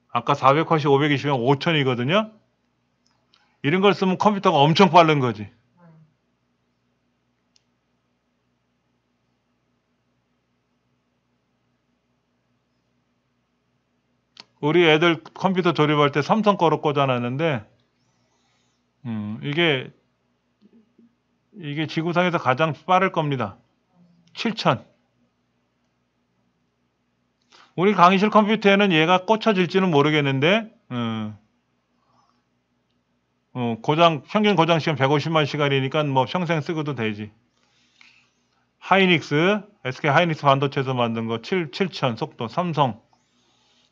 아까 400컷이 520이면 5000이거든요. 이런 걸 쓰면 컴퓨터가 엄청 빠른 거지. 우리 애들 컴퓨터 조립할 때 삼성 거로 꽂아놨는데 이게 지구상에서 가장 빠를 겁니다. 7000. 우리 강의실 컴퓨터에는 얘가 꽂혀질지는 모르겠는데 평균 고장 시간 150만 시간이니까 뭐 평생 쓰고도 되지. 하이닉스, SK 하이닉스 반도체에서 만든 거 7000 속도, 삼성.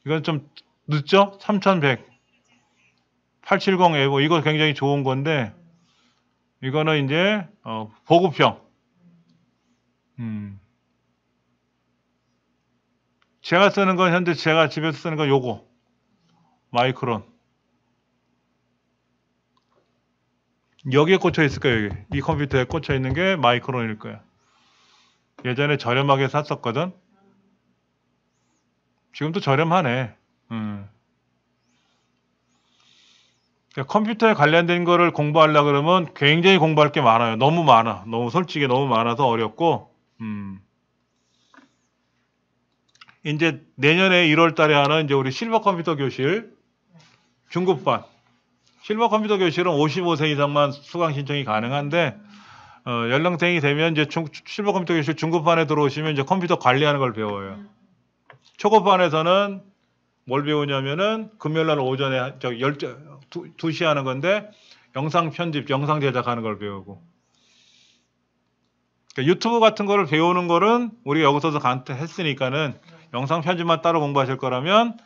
이건 좀 늦죠? 3100. 870 에보 이거 굉장히 좋은 건데 이거는 이제 보급형. 제가 쓰는 건 현재 제가 집에서 쓰는 건 요거 마이크론. 여기에 꽂혀 있을 거예요. 여기. 이 컴퓨터에 꽂혀 있는 게 마이크론일 거야. 예전에 저렴하게 샀었거든. 지금도 저렴하네. 그러니까 컴퓨터에 관련된 거를 공부하려고 그러면 굉장히 공부할 게 많아요. 너무 많아. 너무 솔직히 너무 많아서 어렵고. 이제 내년에 1월 달에 하는 이제 우리 실버 컴퓨터 교실 중급반. 실버 컴퓨터 교실은 55세 이상만 수강 신청이 가능한데 연령생이 되면 이제 실버 컴퓨터 교실 중급반에 들어오시면 이제 컴퓨터 관리하는 걸 배워요. 초급반에서는 뭘 배우냐면은 금요일날 오전에 2시 하는 건데 영상 편집, 영상 제작하는 걸 배우고. 그러니까 유튜브 같은 거를 배우는 거는 우리가 여기서도 했으니까는 영상 편집만 따로 공부하실 거라면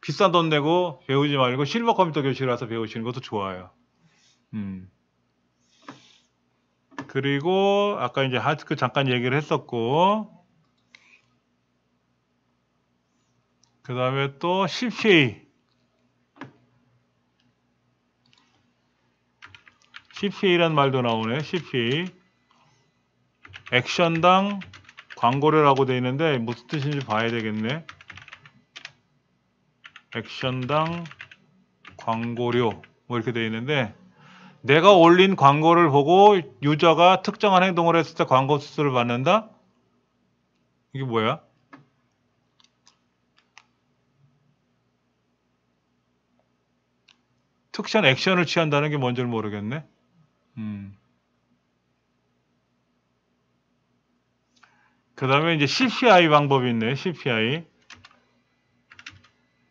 비싼 돈 내고 배우지 말고 실버 컴퓨터 교실 와서 배우시는 것도 좋아요. 그리고 아까 이제 하드크 잠깐 얘기를 했었고 그 다음에 또 CPA라는 말도 나오네. CPA 액션당 광고료라고 되어 있는데 무슨 뜻인지 봐야 되겠네. 액션당 광고료 뭐 이렇게 되어 있는데 내가 올린 광고를 보고 유저가 특정한 행동을 했을 때 광고 수수료를 받는다? 이게 뭐야? 특정 액션을 취한다는 게 뭔지를 모르겠네. 그 다음에 이제 CPI 방법이 있네.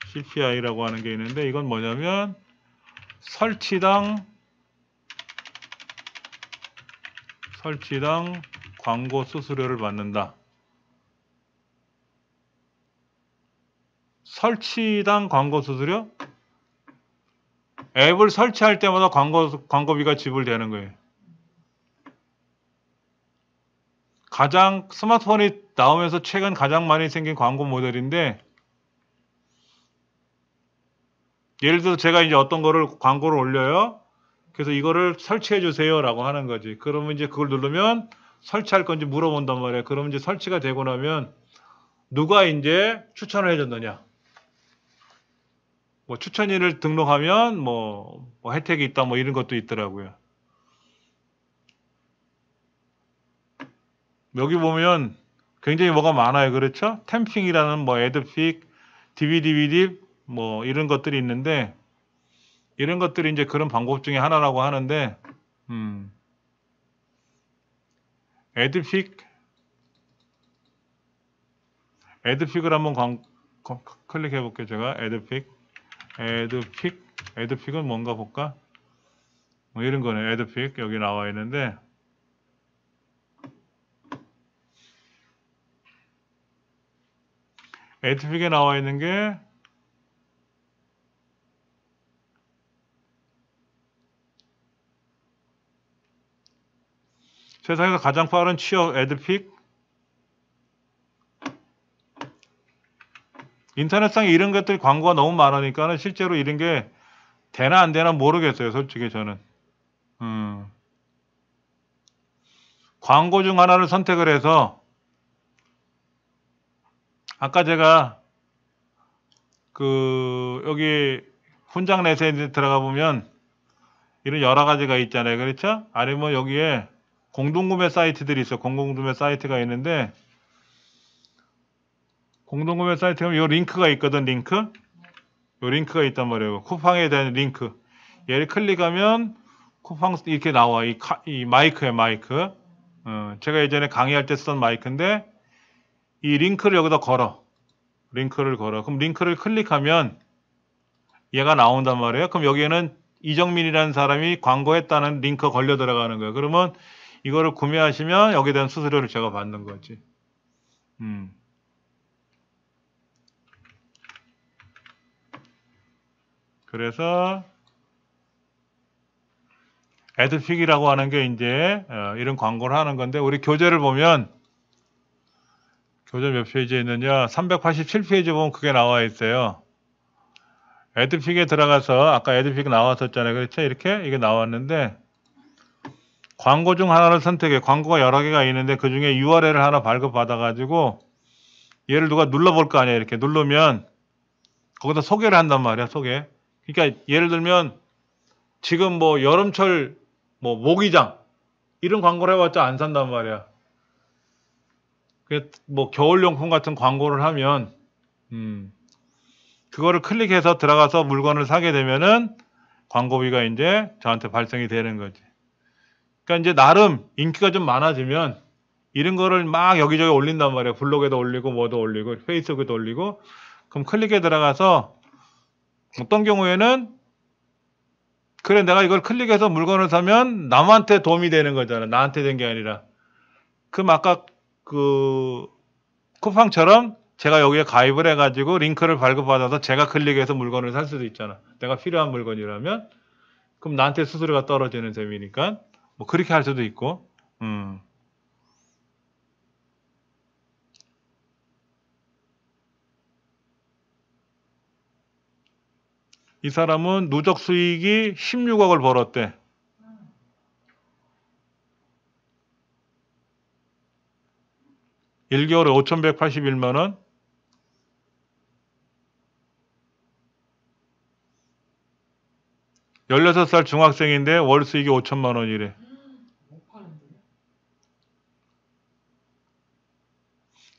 CPI라고 하는 게 있는데 이건 뭐냐면 설치당 광고 수수료를 받는다. 설치당 광고 수수료? 앱을 설치할 때마다 광고비가 지불되는 거예요. 가장 스마트폰이 나오면서 최근 가장 많이 생긴 광고 모델인데 예를 들어서 제가 이제 어떤 거를 광고를 올려요. 그래서 이거를 설치해 주세요 라고 하는 거지. 그러면 이제 그걸 누르면 설치할 건지 물어본단 말이야. 그러면 이제 설치가 되고 나면 누가 이제 추천을 해줬느냐. 뭐 추천인을 등록하면 뭐 혜택이 있다 뭐 이런 것도 있더라고요. 여기 보면 굉장히 뭐가 많아요. 그렇죠? 템핑이라는 뭐 애드픽, DVD 뭐 이런 것들이 있는데 이런 것들이 이제 그런 방법 중에 하나라고 하는데 애드픽을 한번 클릭해 볼게요. 제가 애드픽은 뭔가 볼까? 뭐 이런 거네. 애드픽 여기 나와 있는데 애드픽에 나와 있는 게 세상에서 가장 빠른 취업 애드픽 인터넷상에 이런 것들 광고가 너무 많으니까 실제로 이런 게 되나 안 되나 모르겠어요. 솔직히 저는 광고 중 하나를 선택을 해서 아까 제가 여기 훈장 내세에 들어가 보면 이런 여러 가지가 있잖아요. 그렇죠? 아니면 여기에 공동구매 사이트들이 있어. 공동구매 사이트가 있는데 공동구매 사이트 가면 이 링크가 있거든. 이 링크가 있단 말이에요. 쿠팡에 대한 링크. 얘를 클릭하면 쿠팡 이렇게 나와. 이 마이크야, 마이크. 제가 예전에 강의할 때 쓰던 마이크인데 이 링크를 여기다 걸어. 그럼 링크를 클릭하면 얘가 나온단 말이에요. 그럼 여기에는 이정민이라는 사람이 광고했다는 링크가 걸려 들어가는 거예요. 그러면 이거를 구매하시면 여기에 대한 수수료를 제가 받는 거지. 그래서 애드픽이라고 하는 게 이제 이런 광고를 하는 건데, 우리 교재를 보면 교재 몇 페이지에 있느냐, 387페이지 보면 그게 나와 있어요. 애드픽에 들어가서 아까 애드픽 나왔었잖아요. 그렇죠? 이렇게 이게 나왔는데, 광고 중 하나를 선택해. 광고가 여러 개가 있는데 그 중에 URL을 하나 발급받아 가지고 얘를 누가 눌러볼 거 아니야. 이렇게 누르면 거기다 소개를 한단 말이야. 소개. 그러니까 예를 들면 지금 뭐 여름철 뭐 모기장 이런 광고를 해봤자 안 산단 말이야. 뭐 겨울용품 같은 광고를 하면 그거를 클릭해서 들어가서 물건을 사게 되면은 광고비가 이제 저한테 발생이 되는 거지. 그러니까 이제 나름 인기가 좀 많아지면 이런 거를 막 여기저기 올린단 말이야. 블로그에도 올리고 뭐도 올리고 페이스북에도 올리고. 그럼 클릭에 들어가서 어떤 경우에는 그래 내가 이걸 클릭해서 물건을 사면 남한테 도움이 되는 거잖아. 나한테 된 게 아니라. 그럼 아까 그 쿠팡처럼 제가 여기에 가입을 해가지고 링크를 발급받아서 제가 클릭해서 물건을 살 수도 있잖아. 내가 필요한 물건이라면. 그럼 나한테 수수료가 떨어지는 셈이니까 뭐 그렇게 할 수도 있고. 이 사람은 누적 수익이 16억을 벌었대. 일 1개월에 5,181만 원. 열여섯 살 중학생인데 월 수익이 5천만 원이래. 못 파는데.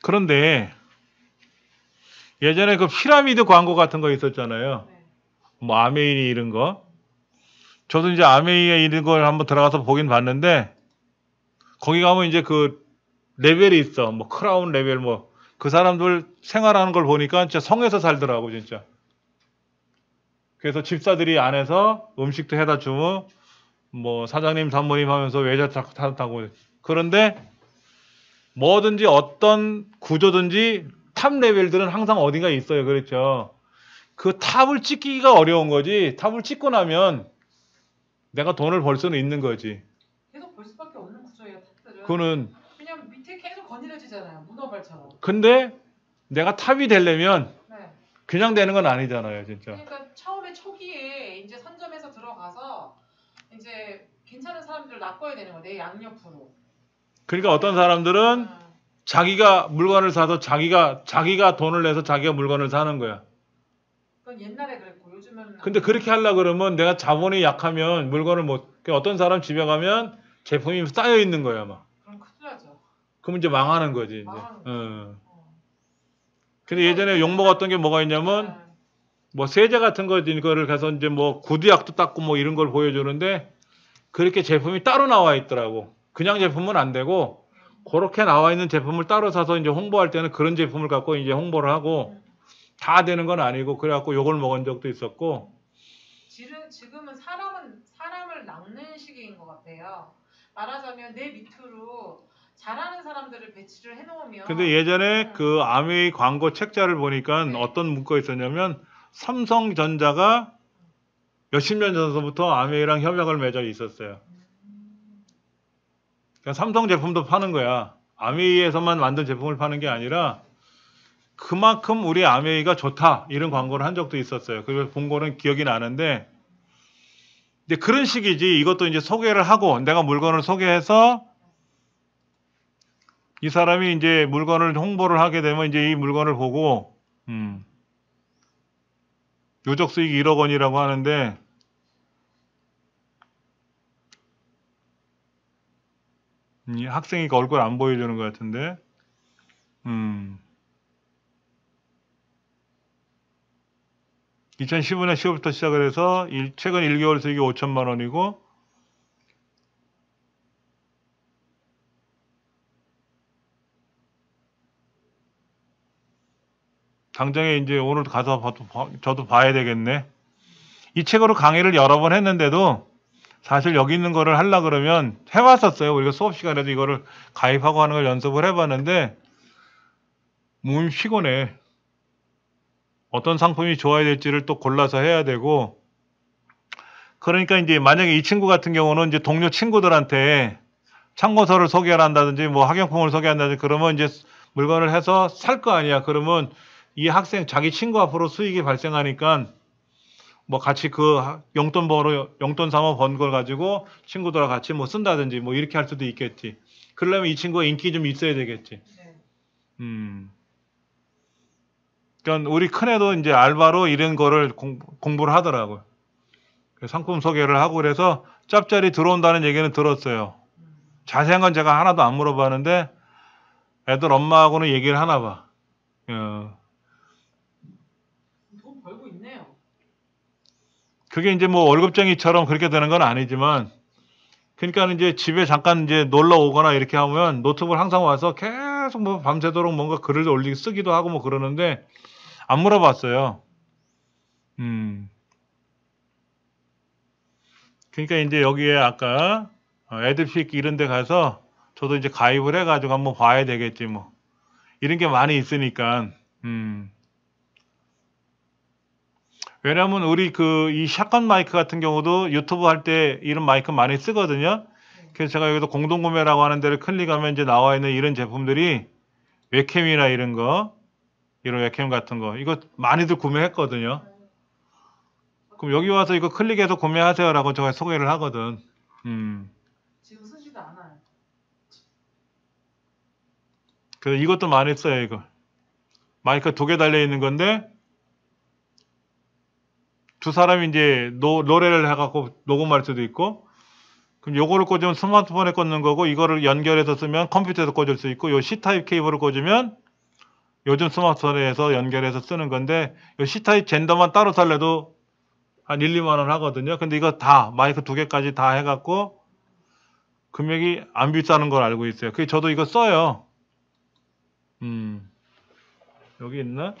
그런데 예전에 그 피라미드 광고 같은 거 있었잖아요. 네. 뭐 아메이 이런 거. 저도 이제 아메이에 이런 걸 한번 들어가서 보긴 봤는데 거기 가면 이제 그 레벨이 있어. 뭐 크라운 레벨 뭐 그 사람들 생활하는 걸 보니까 진짜 성에서 살더라고 진짜. 그래서 집사들이 안에서 음식도 해다 주고 뭐 사장님 산모님 하면서 외자 타고. 그런데 뭐든지 어떤 구조든지 탑 레벨들은 항상 어딘가 있어요. 그렇죠. 그 탑을 찍기가 어려운 거지. 탑을 찍고 나면 내가 돈을 벌 수는 있는 거지. 계속 볼 수밖에 없는 구조예요, 탑들은. 그거는 왜냐면 밑에 계속 건드려지잖아요, 문어발처럼. 근데 내가 탑이 되려면 네. 그냥 되는 건 아니잖아요, 진짜. 그러니까 처음에 초기에 이제 선점해서 들어가서 이제 괜찮은 사람들을 낚아야 되는 거예요, 내 양옆으로. 그러니까 어떤 사람들은 음. 자기가 물건을 사서 자기가 돈을 내서 자기가 물건을 사는 거야. 그건 옛날에 그랬고 요즘은. 근데 그렇게 하려 그러면 내가 자본이 약하면 물건을 못. 어떤 사람 집에 가면 제품이 쌓여 있는 거야, 막. 그럼 큰일 나죠. 그럼 이제 망하는 거지, 이제. 망하는 거죠. 근데 예전에 욕 먹었던 게 뭐가 있냐면 뭐 세제 같은 거를 가서 이제 뭐 구두약도 닦고 뭐 이런 걸 보여주는데 그렇게 제품이 따로 나와 있더라고. 그냥 제품은 안 되고 그렇게 나와 있는 제품을 따로 사서 이제 홍보할 때는 그런 제품을 갖고 이제 홍보를 하고 다 되는 건 아니고 그래갖고 욕을 먹은 적도 있었고. 지금은 사람을 낚는 시기인 것 같아요. 말하자면 내 밑으로 잘하는 사람들을 배치를 해놓으면. 근데 예전에 그 아메이 광고 책자를 보니까 네. 어떤 문구가 있었냐면 삼성전자가 몇십 년 전서부터 아메이랑 협약을 맺어 있었어요. 그러니까 삼성 제품도 파는 거야. 아메이에서만 만든 제품을 파는 게 아니라 그만큼 우리 아메이가 좋다 이런 광고를 한 적도 있었어요. 그걸 본 거는 기억이 나는데, 근데 그런 식이지. 이것도 이제 소개를 하고 내가 물건을 소개해서 이 사람이 이제 물건을 홍보를 하게 되면 이제 이 물건을 보고 누적 수익 1억 원이라고 하는데 이 학생이 얼굴 안 보여주는 것 같은데 2015년 10월부터 시작을 해서 최근 1개월 수익이 5천만 원이고 당장에 이제 오늘 가서 저도 봐야 되겠네. 이 책으로 강의를 여러 번 했는데도 사실 여기 있는 거를 하려 그러면 해왔었어요. 우리가 수업 시간에도 이거를 가입하고 하는 걸 연습을 해봤는데 몸이 피곤해. 어떤 상품이 좋아야 될지를 또 골라서 해야 되고, 그러니까 이제 만약에 이 친구 같은 경우는 이제 동료 친구들한테 참고서를 소개한다든지 뭐 학용품을 소개한다든지 그러면 이제 물건을 해서 살 거 아니야. 그러면 이 학생 자기 친구 앞으로 수익이 발생하니까 뭐 같이 그 용돈 삼아 번 걸 가지고 친구들하고 같이 뭐 쓴다든지 뭐 이렇게 할 수도 있겠지. 그러려면 이 친구가 인기 좀 있어야 되겠지. 네. 그러니까 우리 큰애도 이제 알바로 이런 거를 공부를 하더라고요. 상품 소개를 하고 그래서 짭짤이 들어온다는 얘기는 들었어요. 자세한 건 제가 하나도 안 물어봤는데 애들 엄마하고는 얘기를 하나 봐. 돈 벌고 있네요. 그게 이제 뭐 월급쟁이처럼 그렇게 되는 건 아니지만, 그러니까 이제 집에 잠깐 이제 놀러 오거나 이렇게 하면 노트북을 항상 와서 계속 뭐 밤새도록 뭔가 글을 올리기 쓰기도 하고 뭐 그러는데 안 물어봤어요. 그러니까 이제 여기에 아까 에드픽 이런 데 가서 저도 이제 가입을 해가지고 한번 봐야 되겠지 뭐. 이런 게 많이 있으니까. 왜냐면 우리 이 샷건 마이크 같은 경우도 유튜브 할 때 이런 마이크 많이 쓰거든요. 그래서 제가 여기서 공동구매라고 하는 데를 클릭하면 이제 나와 있는 이런 제품들이 웹캠이나 이런 웹캠 같은 거 이거 많이들 구매했거든요. 그럼 여기 와서 이거 클릭해서 구매하세요라고 제가 소개를 하거든. 지금 쓰지도 않아요. 그래서 이것도 많이 써요. 이거 마이크 2개 달려 있는 건데 두 사람이 이제 노래를 해갖고 녹음할 수도 있고, 그럼 요거를 꽂으면 스마트폰에 꽂는 거고, 이거를 연결해서 쓰면 컴퓨터에서 꽂을 수 있고, 요 C타입 케이블을 꽂으면 요즘 스마트폰에서 연결해서 쓰는 건데, 요 C타입 젠더만 따로 살래도 한 1, 2만 원 하거든요. 근데 이거 다 마이크 2개까지 다 해갖고 금액이 안 비싸는 걸 알고 있어요. 그게 저도 이거 써요. 여기 있나?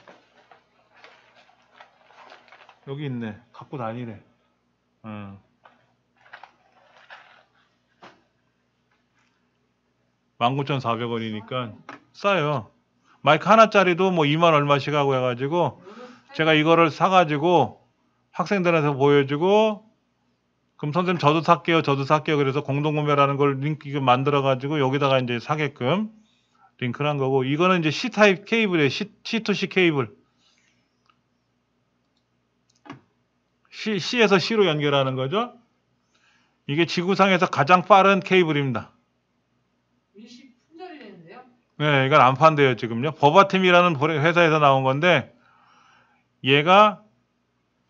여기 있네. 갖고 다니래. 19,400원이니까 싸요. 마이크 하나짜리도 뭐 2만 얼마씩 하고 해가지고 제가 이거를 사가지고 학생들한테 보여주고, 그럼 선생님 저도 살게요. 그래서 공동구매라는 걸 링크 만들어가지고 여기다가 이제 사게끔 링크를 한 거고, 이거는 이제 C타입 케이블이에요. C2C 케이블. C에서 C로 연결하는 거죠. 이게 지구상에서 가장 빠른 케이블입니다. 일시 품절이랬는데요? 네, 이건 안 판대요 지금요. 버바팀이라는 회사에서 나온 건데, 얘가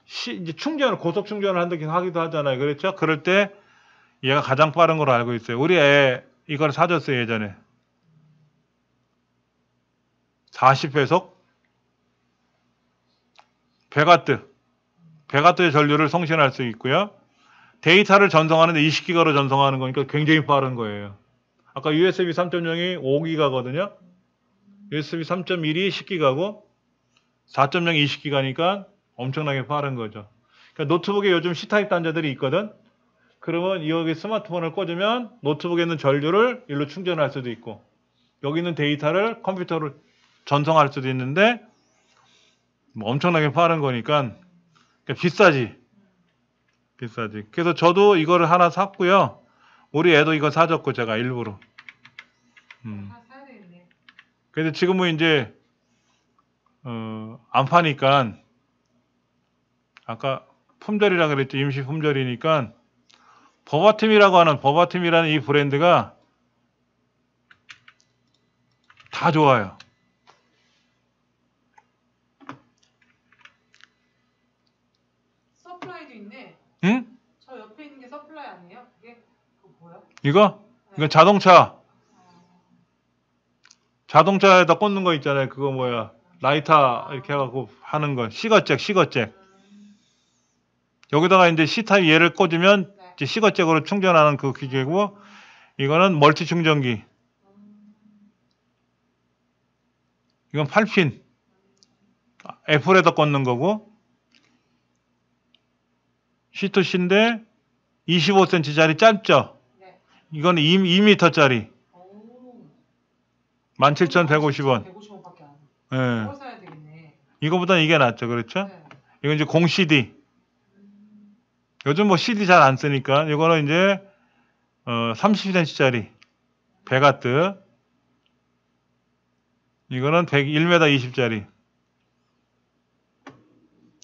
이제 고속 충전을 하기도 하잖아요. 그렇죠? 그럴 때 얘가 가장 빠른 걸로 알고 있어요. 우리 애 이걸 사줬어요 예전에. 40회속 100와트의 전류를 송신할 수 있고요. 데이터를 전송하는데 20기가로 전송하는 거니까 굉장히 빠른 거예요. 아까 USB 3.0이 5기가거든요. USB 3.1이 10기가고 4.0이 20기가니까 엄청나게 빠른 거죠. 그러니까 노트북에 요즘 C타입 단자들이 있거든. 그러면 여기 스마트폰을 꽂으면 노트북에 있는 전류를 일로 충전할 수도 있고, 여기 있는 데이터를 컴퓨터로 전송할 수도 있는데 뭐 엄청나게 빠른 거니까 비싸지. 그래서 저도 이거를 하나 샀고요. 우리 애도 이거 사줬고 제가 일부러. 사야 되겠네. 그래서 지금은 이제 안 파니까, 아까 품절이라 그랬죠. 임시 품절이니까 버바팀이라는 이 브랜드가 다 좋아요. 서플라이도 있네. 응? 저 옆에 있는 게 서플라이 아니에요? 그게 뭐야? 이거? 이건 자동차에다 꽂는 거 있잖아요. 그거 뭐야? 라이터 이렇게 해갖고 하는 거. 시거잭. 여기다가 이제 C타입 얘를 꽂으면 이제 시거잭으로 충전하는 그 기계고, 이거는 멀티 충전기. 이건 8핀. 애플에다 꽂는 거고, C2C인데 25cm짜리 짧죠? 네. 이건 2m짜리. 오. 17,150원. 150원밖에 안 해. 예. 이걸 사야 되겠네. 이거보다 이게 낫죠. 그렇죠? 네. 이건 이제 공 CD. 음. 요즘 뭐 CD 잘 안 쓰니까 이거는 이제 30cm짜리 베가트. 이거는 1m 20짜리.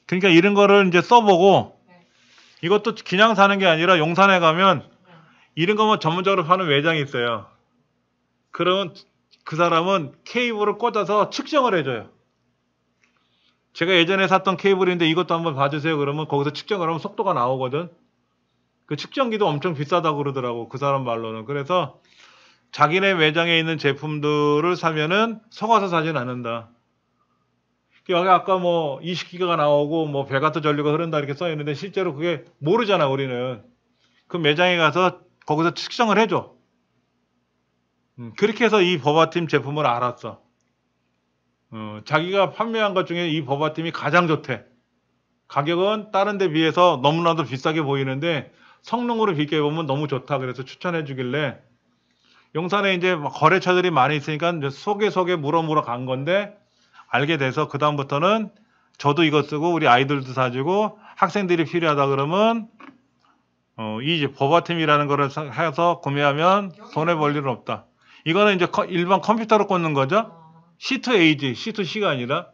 그러니까 이런 거를 이제 써보고 네. 이것도 그냥 사는 게 아니라 용산에 가면 네. 이런 거만 전문적으로 파는 매장이 있어요. 그러면 그 사람은 케이블을 꽂아서 측정을 해줘요. 제가 예전에 샀던 케이블인데 이것도 한번 봐주세요. 그러면 거기서 측정을 하면 속도가 나오거든. 그 측정기도 엄청 비싸다고 그러더라고. 그 사람 말로는. 그래서 자기네 매장에 있는 제품들을 사면은 속아서 사진 않는다. 여기 아까 뭐 20기가가 나오고 뭐 베가트 전류가 흐른다 이렇게 써 있는데 실제로 그게 모르잖아 우리는. 그 매장에 가서 거기서 측정을 해줘. 그렇게 해서 이 버바팀 제품을 알았어. 자기가 판매한 것 중에 이 버바팀이 가장 좋대. 가격은 다른 데 비해서 너무나도 비싸게 보이는데 성능으로 비교해보면 너무 좋다. 그래서 추천해 주길래 용산에 이제 거래처들이 많이 있으니까 이제 속에 물어 간 건데 알게 돼서 그다음부터는 저도 이거 쓰고 우리 아이들도 사주고 학생들이 필요하다 그러면 이 버바팀이라는 거를 해서 구매하면 손해볼 일은 없다. 이거는 이제 일반 컴퓨터로 꽂는 거죠. C2A지, C2C가 아니라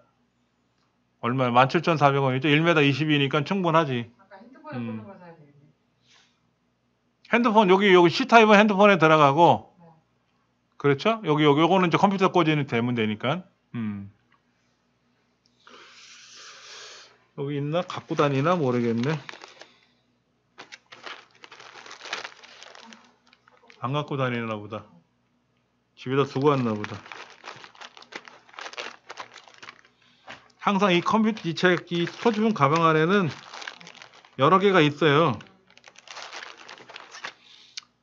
얼마야? 17,400원이죠. 1m 20이니까 충분하지. 아까 핸드폰에 꽂는 걸 사야 되겠네. 핸드폰 여기 C타입은 핸드폰에 들어가고 네. 그렇죠? 요거는 이제 컴퓨터 꽂으면 되면 되니까. 여기 있나? 갖고 다니나 모르겠네. 안 갖고 다니나 보다. 집에다 두고 왔나 보다. 항상 이 컴퓨터 이 소지품 가방 안에는 여러 개가 있어요.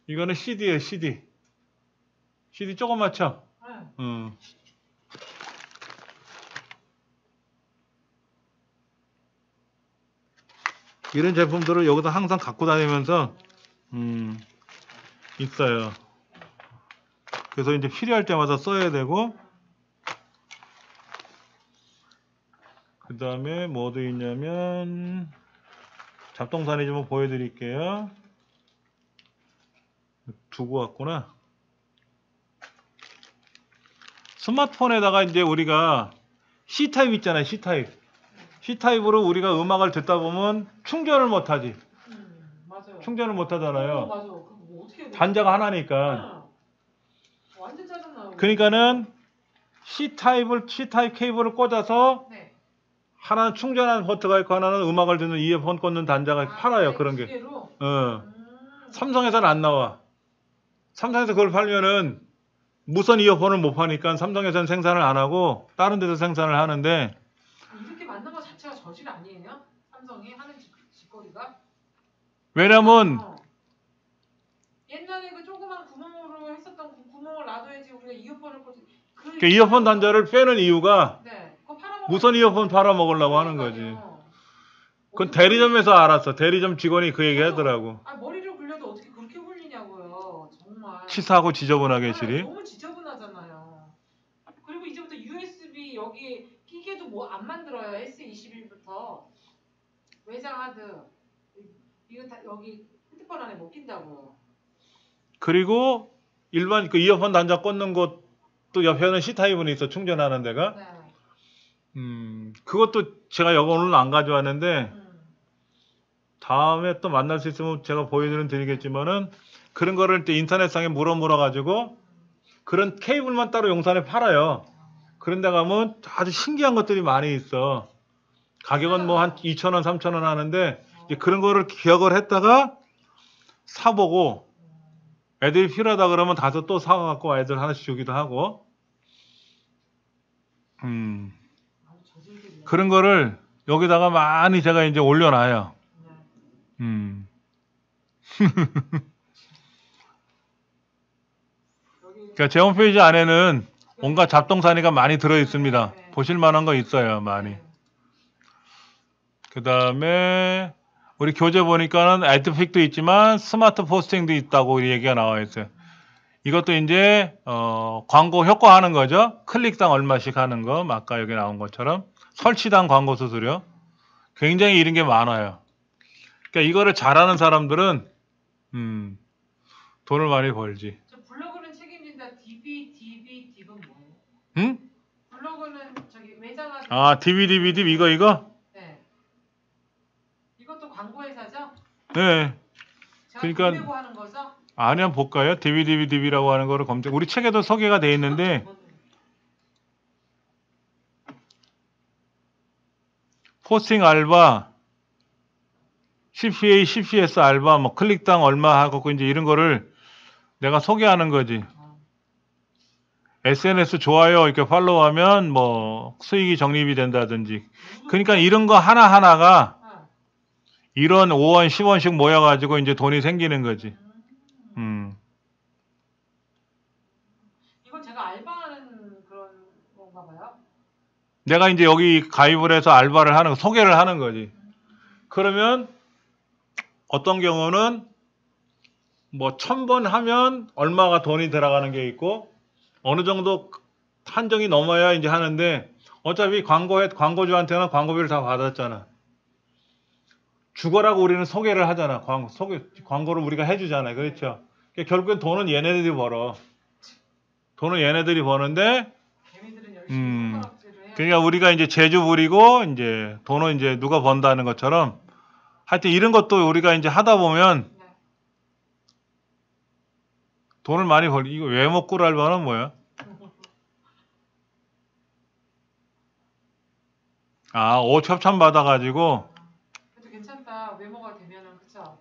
이거는 CD예요, CD. CD 조그맣죠? 네. 이런 제품들을 여기서 항상 갖고 다니면서 있어요. 그래서 이제 필요할 때마다 써야 되고 그 다음에 뭐도 있냐면 잡동사니 좀 보여드릴게요. 두고 왔구나. 스마트폰에다가 이제 우리가 C타입 있잖아요. C타입. C타입으로 우리가 음악을 듣다 보면 충전을 못하지. 맞아요. 충전을 못하잖아요. 맞아. 그거 뭐 어떻게 해야 돼? 단자가 하나니까. 완전 짜증나요. 그러니까는 C타입 케이블을 꽂아서 네. 하나는 충전하는 포트가 있고 하나는 음악을 듣는 이어폰 꽂는 단자가 팔아요. 그런 게. 개로? 삼성에서는 안 나와. 삼성에서 그걸 팔면은 무선 이어폰을 못 파니까 삼성에서는 생산을 안 하고 다른 데서 생산을 하는데 이렇게 만든 거 자체가 저질 아니에요? 삼성이 하는 짓거리가? 왜냐면 옛날에 그 조그만 구멍으로 했었던 그 구멍을 놔둬야지 우리가 이어폰을 꽂지. 그 이어폰 단자를 빼는 이유가 네, 그거 팔아먹으려고 무선 이어폰 팔아먹으려고 하는 거지. 그건 대리점에서 알았어. 대리점 직원이 그 얘기 하더라고. 머리를 굴려도 어떻게 그렇게 굴리냐고요. 정말. 치사하고 지저분하게 실이. 너무 지저분하잖아요. 그리고 이제부터 USB 여기 끼게도 뭐 안 만들어요. S21부터 외장 하드 이거 다 여기 핸드폰 안에 못 낀다고. 그리고 일반 그 이어폰 단자 꽂는 것도 옆에는 C타입은 있어. 충전하는 데가. 네. 그것도 제가 오늘은 안 가져왔는데 다음에 또 만날 수 있으면 제가 보여드리겠지만은 그런 거를 또 인터넷상에 물어 가지고 그런 케이블만 따로 용산에 팔아요. 그런 데 가면 아주 신기한 것들이 많이 있어. 가격은 뭐 한 2,000원, 3,000원 하는데 이제 그런 거를 기억을 했다가 사보고 애들이 필요하다 그러면 가서 또 사갖고 애들 하나씩 주기도 하고 그런 거를 여기다가 많이 제가 이제 올려놔요. 그러니까 제 홈페이지 안에는 온갖 잡동사니가 많이 들어 있습니다. 보실 만한 거 있어요, 많이. 그 다음에 우리 교재 보니까는 애드픽도 있지만 스마트 포스팅도 있다고 얘기가 나와 있어요. 이것도 이제 광고 효과하는 거죠. 클릭당 얼마씩 하는 거, 아까 여기 나온 것처럼 설치당 광고 수수료. 굉장히 이런 게 많아요. 그러니까 이거를 잘하는 사람들은 돈을 많이 벌지. 저 블로그는 책임진다. 딥은 뭐예요? 응? 블로그는 저기 외장하드. 아, DVD 이거? 네. 이것도 광고 회사죠? 네. 제가 그러니까 돈 내고 하는 거죠? 한번 볼까요? DVD라고 하는 거를 검색. 우리 책에도 소개가 돼 있는데 포스팅 알바, CPA, CPS 알바, 뭐 클릭당 얼마 하고 이제 이런 거를 내가 소개하는 거지. SNS 좋아요 이렇게 팔로우하면 뭐 수익이 적립이 된다든지. 그러니까 이런 거 하나하나가 이런 5원, 10원씩 모여가지고 이제 돈이 생기는 거지. 이건 제가 알바하는 그런 건가 봐요. 내가 이제 여기 가입을 해서 알바를 하는, 소개를 하는 거지. 그러면 어떤 경우는 뭐 1000번 하면 얼마가 돈이 들어가는 게 있고 어느 정도 한정이 넘어야 이제 하는데 어차피 광고주한테는 광고비를 다 받았잖아. 죽어라고 우리는 소개를 하잖아. 광고를 우리가 해주잖아요. 그렇죠? 그러니까 결국엔 돈은 얘네들이 벌어. 돈은 얘네들이 버는데, 개미들은 열심히 손가락질을 해야 그러니까 우리가 이제 재주 부리고 이제 돈은 이제 누가 번다는 것처럼 하여튼 이런 것도 우리가 이제 하다 보면 네. 돈을 많이 벌. 이거 외모 꿀 알바는 뭐야? 아, 옷 협찬 받아가지고 그래도 괜찮다. 외모가 되면은 그쵸?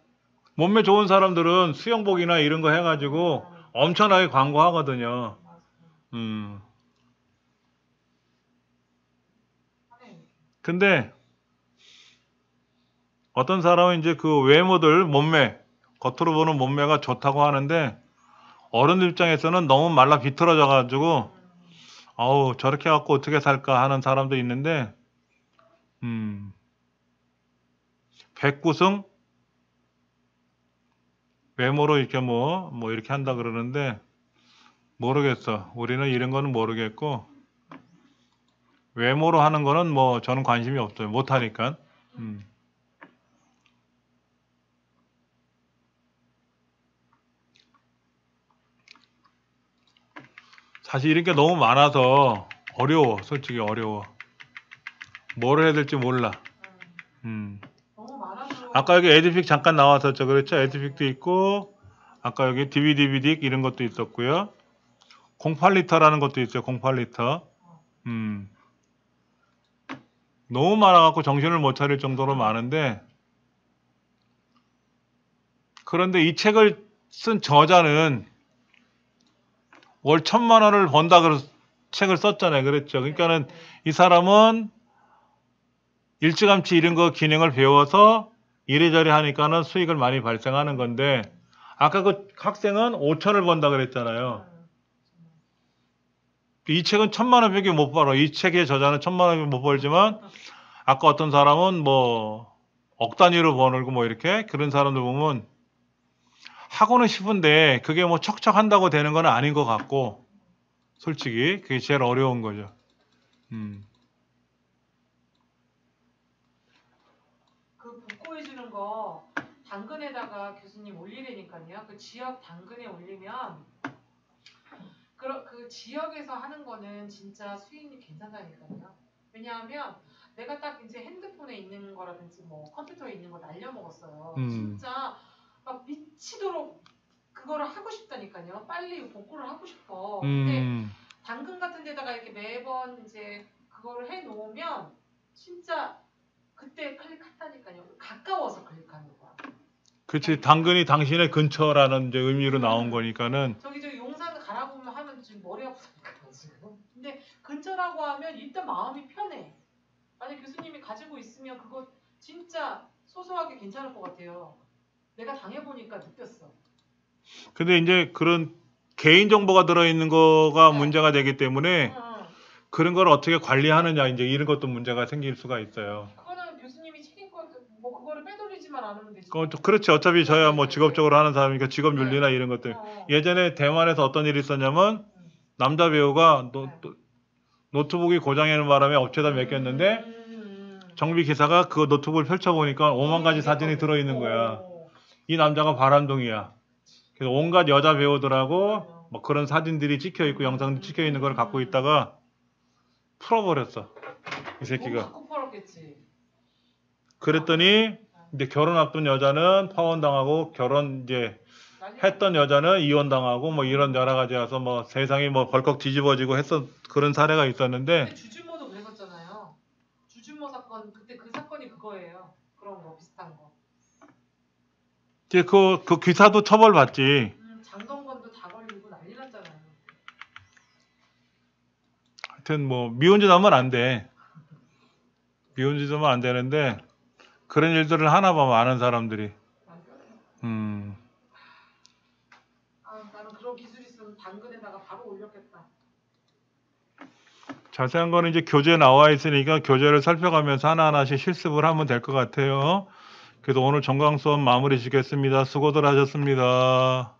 몸매 좋은 사람들은 수영복이나 이런 거 해가지고 엄청나게 광고하거든요. 맞아요. 근데 어떤 사람은 이제 그 외모들, 몸매, 겉으로 보는 몸매가 좋다고 하는데 어른들 입장에서는 너무 말라 비틀어져가지고 아우 저렇게 갖고 어떻게 살까 하는 사람도 있는데 백구승 외모로 이렇게 뭐 이렇게 한다 그러는데 모르겠어. 우리는 이런 거는 모르겠고 외모로 하는 거는 뭐 저는 관심이 없어요. 못하니까. 사실 이런 게 너무 많아서 어려워. 솔직히 어려워. 뭘 해야 될지 몰라. 너무 많아서 아까 여기 에드픽 잠깐 나왔었죠. 그렇죠? 에드픽도 있고 아까 여기 DVD 이런 것도 있었고요. 08리터라는 것도 있어요. 08리터. 너무 많아갖고 정신을 못 차릴 정도로 많은데 그런데 이 책을 쓴 저자는 월 1000만 원을 번다 그래서 책을 썼잖아요. 그랬죠. 그러니까는 이 사람은 일찌감치 이런 거 기능을 배워서 이래저래 하니까는 수익을 많이 발생하는 건데 아까 그 학생은 5천을 번다 그랬잖아요. 이 책은 1000만 원밖에 못 벌어. 이 책의 저자는 1000만 원밖에 못 벌지만 아까 어떤 사람은 뭐 억 단위로 벌고 뭐 이렇게 그런 사람들 보면 하고는 싶은데 그게 뭐 척척 한다고 되는 건 아닌 것 같고 솔직히 그게 제일 어려운 거죠. 그 복고해주는 거 당근에다가 교수님 올리라니까요. 그 지역 당근에 올리면 그 지역에서 하는 거는 진짜 수익이 괜찮다니까요. 왜냐하면 내가 딱 이제 핸드폰에 있는 거라든지 뭐 컴퓨터에 있는 거 날려먹었어요. 진짜 막 미치도록 그거를 하고 싶다니까요. 빨리 복구를 하고 싶어. 근데 당근 같은 데다가 이렇게 매번 이제 그거를 해 놓으면 진짜 그때 클릭한다니까요. 가까워서 클릭하는 거야. 그렇지. 당근이 당신의 근처라는 이제 의미로 나온 거니까는 저기 용산 가라고 하면 지금 머리 아프다니까요 지금. 근데 근처라고 하면 일단 마음이 편해. 만약 교수님이 가지고 있으면 그거 진짜 소소하게 괜찮을 것 같아요. 내가 당해보니까 느꼈어. 근데 이제 그런 개인 정보가 들어있는 거가 문제가 되기 때문에 그런 걸 어떻게 관리하느냐 이제 이런 것도 문제가 생길 수가 있어요. 그거는 교수님이 책임껏 뭐 그거를 빼돌리지 고치만 안 하면 되지. 그렇지. 어차피 저야 뭐 직업적으로 하는 사람이니까 직업 네. 윤리나 이런 것들. 어. 예전에 대만에서 어떤 일이 있었냐면 남자 배우가 노트북이 고장나는 바람에 업체에다 맡겼는데 정비 기사가 그 노트북을 펼쳐보니까 5만 가지 사진이 들어있는 거야. 이 남자가 바람둥이야. 그래서 온갖 여자 배우들하고 뭐 그런 사진들이 찍혀있고 영상도 찍혀있는 걸 갖고 있다가 풀어버렸어. 이 새끼가. 갖고 팔았겠지. 그랬더니 이제 결혼 앞둔 여자는 파혼당하고 결혼 이제 했던 여자는 이혼당하고 뭐 이런 여러 가지 와서 뭐 세상이 뭐 벌컥 뒤집어지고 그런 사례가 있었는데 근데 주준모도 그랬었잖아요. 주준모 사건 그때 그 사건이 그거예요. 그런 거 비슷한 거. 이제 그 기사도 처벌받지. 장동건도 다 걸리고 난리 났잖아요. 하여튼 뭐 미운 짓 하면 안 돼. 미운 짓 하면 안 되는데 그런 일들을 하나 봐 많은 사람들이. 나는 그런 기술이 있으면 당근에다가 바로 올렸겠다. 자세한 거는 이제 교재에 나와 있으니까 교재를 살펴가면서 하나하나씩 실습을 하면 될 것 같아요. 그래서 오늘 전강 수업 마무리 짓겠습니다. 수고들 하셨습니다.